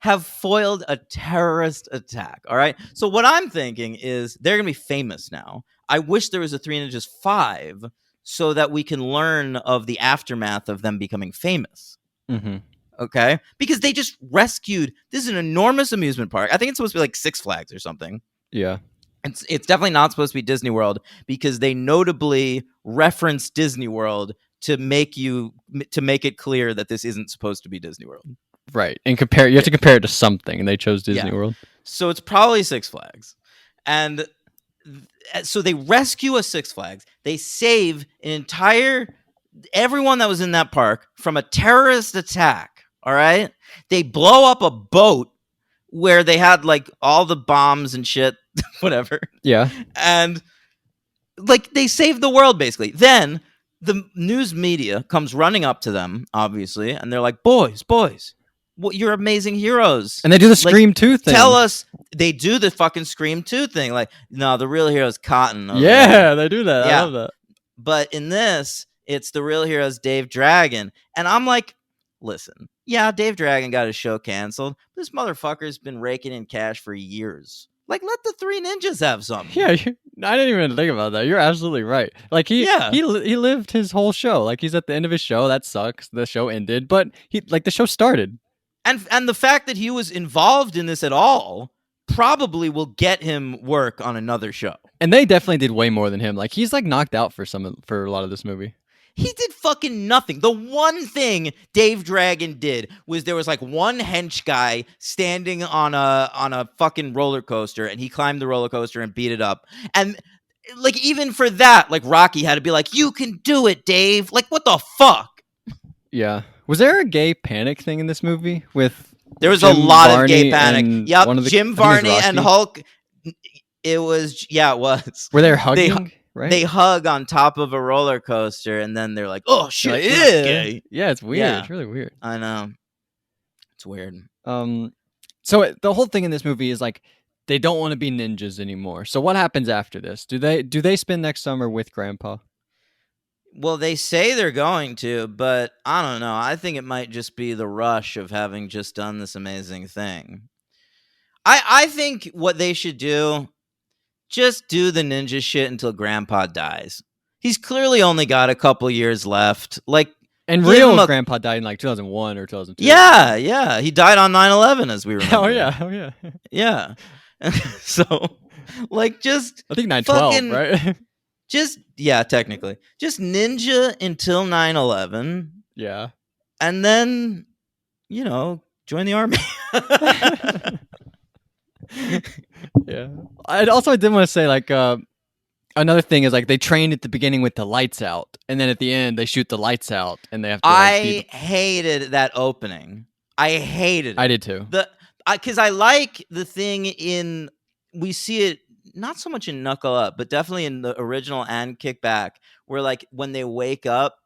have foiled a terrorist attack. All right. So what I'm thinking is they're gonna be famous now. I wish there was a Three Ninjas 5 so that we can learn of the aftermath of them becoming famous.
Mm-hmm.
Okay, because they just rescued. This is an enormous amusement park. I think it's supposed to be like Six Flags or something.
Yeah.
It's definitely not supposed to be Disney World because they notably reference Disney World to make it clear that this isn't supposed to be Disney World.
Right. And you have to compare it to something, and they chose Disney World.
So it's probably Six Flags. And so they rescue a Six Flags. They save everyone that was in that park from a terrorist attack. All right. They blow up a boat where they had all the bombs and shit, whatever.
Yeah.
And they saved the world basically. Then the news media comes running up to them, obviously, and they're like, boys, you're amazing heroes.
And they do the Scream 2 thing.
Tell us. They do the fucking Scream 2 thing. No, the real hero's Cotton.
Yeah, they do that.
Yeah.
I love that.
But in this, it's the real hero's Dave Dragon. And I'm like, listen, yeah, Dave Dragon got his show canceled. This motherfucker's been raking in cash for years. Let the Three Ninjas have something.
Yeah, I didn't even think about that. You're absolutely right. He lived his whole show. He's at the end of his show. That sucks. The show ended, but the show started.
And the fact that he was involved in this at all probably will get him work on another show.
And they definitely did way more than him. He's knocked out for a lot of this movie.
He did fucking nothing. The one thing Dave Dragon did was there was one hench guy standing on a fucking roller coaster, and he climbed the roller coaster and beat it up. And even for that, Rocky had to be like, "You can do it, Dave." What the fuck?
Yeah. Was there a gay panic thing in this movie with?
There was
Jim
a lot
Varney
of gay panic. Yep, Jim Varney and Hulk. It was.
Were they hugging? Right?
They hug on top of a roller coaster, and then they're like, "Oh shit, that's gay."
Yeah, it's weird.
Yeah.
It's really weird.
I know. It's weird.
So the whole thing in this movie is they don't want to be ninjas anymore. So what happens after this? Do they spend next summer with Grandpa?
Well, they say they're going to, but I don't know. I think it might just be the rush of having just done this amazing thing. I think what they should do, just do the ninja shit until Grandpa dies. He's clearly only got a couple years left.
And real Grandpa died in 2001 or 2002.
Yeah. He died on 9/11, as we remember.
Oh yeah.
Yeah. So, just
I think 9/12, right?
Technically. Just ninja until 9/11.
Yeah.
And then, join the army.
Yeah. I did want to say another thing is they train at the beginning with the lights out, and then at the end they shoot the lights out, and they have to.
I hated that opening. I hated it.
I did too.
Because I like the thing we see it not so much in Knuckle Up, but definitely in the original and Kickback, where when they wake up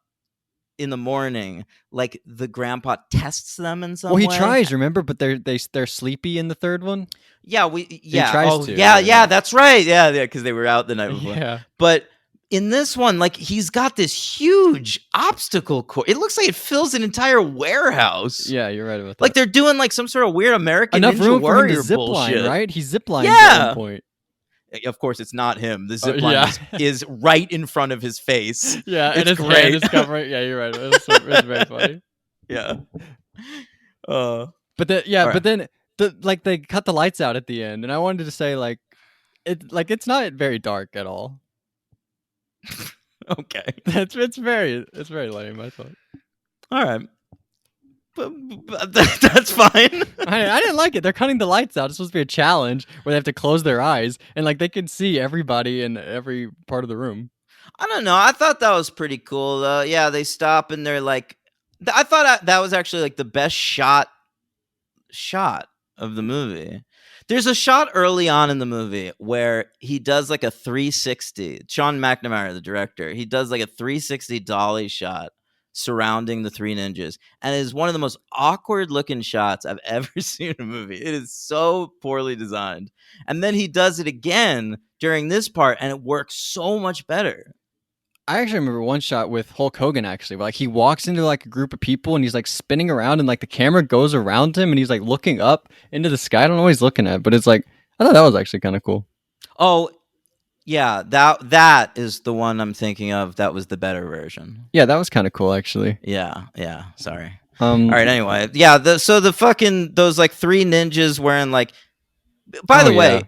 in the morning, the grandpa tests them in some way.
Well, he tries, remember, but they're sleepy in the third one.
Yeah,
He tries to.
Yeah, that's right. Yeah, because they were out the night before.
Yeah.
But in this one, like he's got this huge obstacle course. It looks like it fills an entire warehouse.
Yeah, you're right about that.
Like they're doing like some sort of weird American
enough
Ninja
room for him
Warrior
to zip
bullshit.
line, right? He zip lines
Yeah.
at one point.
Of course, it's not him. The zip
Oh,
line
yeah.
is right in front of his face.
Yeah, and
It's
his hand
great.
is covering. Yeah, you're right. It's very funny.
Yeah.
But then, yeah,
Alright.
but then they cut the lights out at the end, and I wanted to say it's not very dark at all.
Okay.
It's very lame. I thought.
All right. But that's fine.
I didn't like it. They're cutting the lights out. It's supposed to be a challenge where they have to close their eyes and like they can see everybody in every part of the room.
I don't know. I thought that was pretty cool. Yeah, they stop and they're like, I thought that was actually like the best shot of the movie. There's a shot early on in the movie where he does like a 360. Sean McNamara, the director, he does like a 360 dolly shot surrounding the three ninjas, and it is one of the most awkward looking shots I've ever seen in a movie. It is so poorly designed. And then he does it again during this part, and it works so much better.
I actually remember one shot with Hulk Hogan actually, where like he walks into like a group of people and he's like spinning around and like the camera goes around him and he's like looking up into the sky. I don't know what he's looking at, but it's like I thought that was actually kind of cool.
Oh, yeah, that is the one I'm thinking of. That was the better version.
Yeah, that was kind of cool actually.
Yeah, sorry.
All
right, anyway. Yeah, so the fucking those like three ninjas wearing like by the way,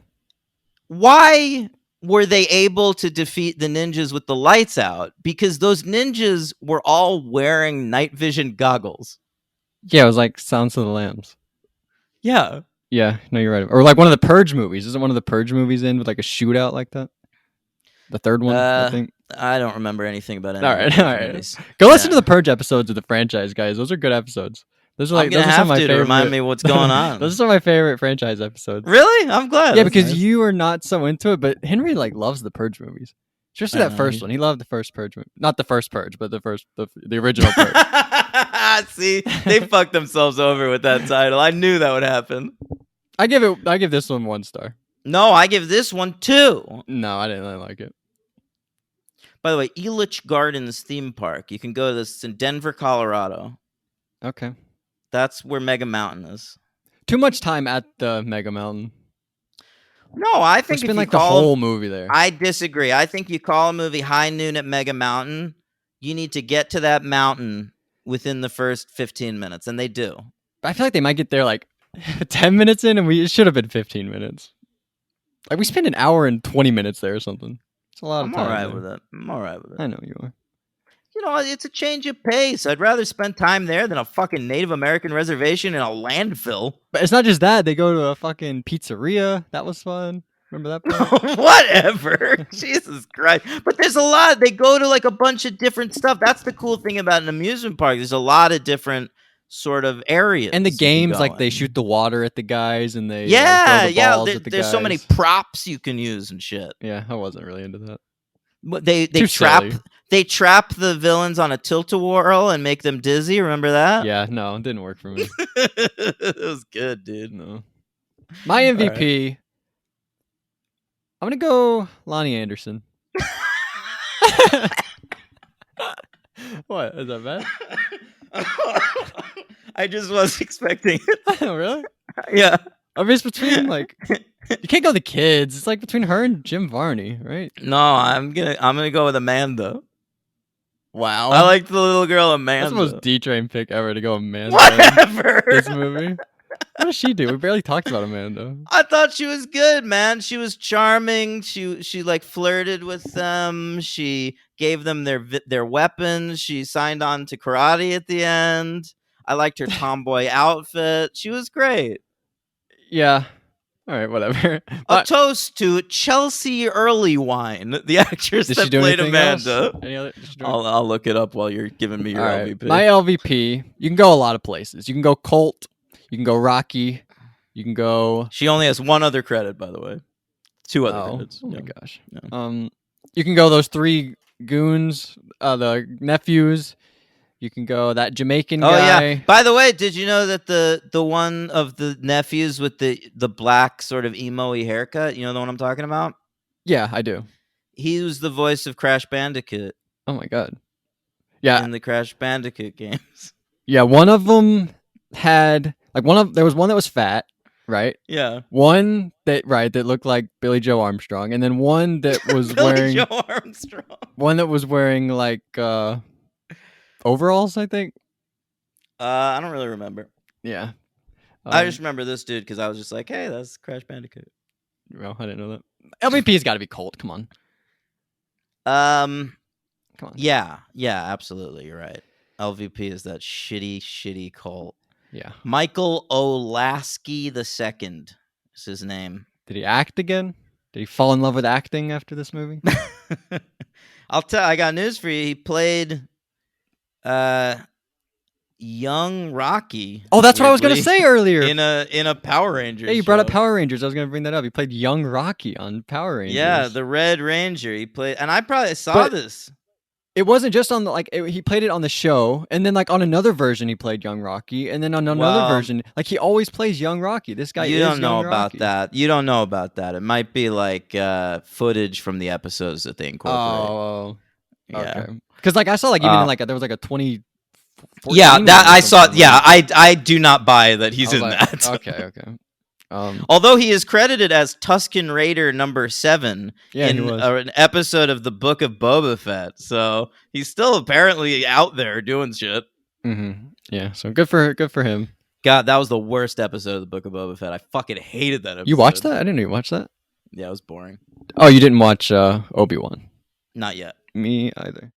why were they able to defeat the ninjas with the lights out? Because those ninjas were all wearing night vision goggles.
Yeah, it was like Silence of the Lambs.
Yeah.
Yeah, no, you're right. Or like one of the Purge movies. Isn't one of the Purge movies in with like a shootout like that? The third one, I think.
I don't remember anything about any.
All right.
Movies.
Go listen to the Purge episodes of the franchise, guys. Those are good episodes. Those are like
I'm gonna
those are some
have
of my
to remind me what's going on.
Those are some of my favorite franchise episodes.
Really? I'm glad.
Yeah, because
nice.
you are not so into it, but Henry like loves the Purge movies. Especially that first one. He loved the first Purge movie. Not the first Purge, but the original Purge.
See, they fucked themselves over with that title. I knew that would happen.
I give this one 1 star.
No, I give this one 2.
No, I didn't really like it.
By the way, Elitch Gardens theme park. You can go to this. It's in Denver, Colorado.
Okay.
That's where Mega Mountain is.
Too much time at the Mega Mountain.
No, I think
it's been like the whole movie there.
I disagree. I think you call a movie High Noon at Mega Mountain. You need to get to that mountain within the first 15 minutes, and they do.
I feel like they might get there like 10 minutes in, and it should have been 15 minutes. Like we spent an hour and 20 minutes there or something. It's a lot of time.
I'm all right with it.
I know you are.
You know, it's a change of pace. I'd rather spend time there than a fucking Native American reservation in a landfill.
But it's not just that. They go to a fucking pizzeria. That was fun. Remember that part?
Whatever. Jesus Christ. But there's a lot. They go to like a bunch of different stuff. That's the cool thing about an amusement park. There's a lot of different sort of areas.
And the games, like they shoot the water at the guys and they throw the balls at the
there's
guys.
so many props you can use and shit.
Yeah, I wasn't really into that.
But they
Too
trap
silly.
they trap the villains on a tilt-a-whirl and make them dizzy. Remember that?
Yeah, no, it didn't work for me.
It was good, dude.
No. My MVP, I'm gonna go Lonnie Anderson. What? Is that bad?
I just was expecting it.
Really?
Yeah.
I mean, it's between like you can't go the kids. It's like between her and Jim Varney, right?
No, I'm gonna go with Amanda.
Wow.
I like the little girl Amanda.
That's the most D-Train pick ever to go Amanda.
Whatever.
This movie. What does she do? We barely talked about Amanda.
I thought she was good, man. She was charming. She like flirted with them. She gave them their weapons. She signed on to karate at the end. I liked her tomboy outfit. She was great.
Yeah. All right, whatever.
A toast to Chelsea Earlywine, the actress
Did
that
she do
played
anything
Amanda.
else? Any other? Did she do
I'll look it up while you're giving me your
All right.
LVP.
My LVP, you can go a lot of places. You can go Colt. You can go Rocky. You can go.
She only has one other credit, by the way. 2 other credits.
Oh my
Yeah.
gosh.
Yeah.
You can go those 3 goons, the nephews. You can go that Jamaican guy.
Yeah. By the way, did you know that the one of the nephews with the black sort of emo-y haircut, you know the one I'm talking about?
Yeah, I do.
He was the voice of Crash Bandicoot
Oh my god. Yeah,
in the Crash Bandicoot games.
yeah. One of them had like there was one that was fat, right?
Yeah.
One that looked like Billy Joe Armstrong, and then one that was
Billy
wearing
Joe Armstrong.
like overalls, I think.
I don't really remember.
Yeah.
I just remember this dude because I was just like, hey, that's Crash Bandicoot.
Well, I didn't know that. LVP's got to be Colt. Come on.
Come
on.
Yeah, absolutely. You're right. LVP is that shitty Colt.
Yeah.
Michael Olasky II is his name.
Did he act again? Did he fall in love with acting after this movie?
I got news for you. He played young Rocky.
Oh, that's what I was gonna say earlier.
In a Power Rangers.
Hey, you brought up
show.
Power Rangers. I was gonna bring that up. He played young Rocky on Power Rangers.
Yeah, the Red Ranger. He played, and I probably saw this.
It wasn't just on the he played it on the show, and then like on another version he played young Rocky, and then on another version he always plays young Rocky. This guy
You
is
don't know
young
about
Rocky.
that. You don't know about that. It might be like footage from the episodes that they incorporate.
Oh,
yeah.
okay. Because like I saw like even in, like there was like a 2014
yeah,
one
that
or
I saw.
something.
Yeah, I do not buy that he's
I was
in
like,
that.
Okay.
Although he is credited as Tusken Raider number 7 in an episode of the Book of Boba Fett, so he's still apparently out there doing shit.
Mm-hmm. Yeah, so good for him.
God, that was the worst episode of the Book of Boba Fett. I fucking hated that episode.
You watched that? I didn't even watch that.
Yeah, it was boring.
Oh, you didn't watch Obi-Wan?
Not yet.
Me either.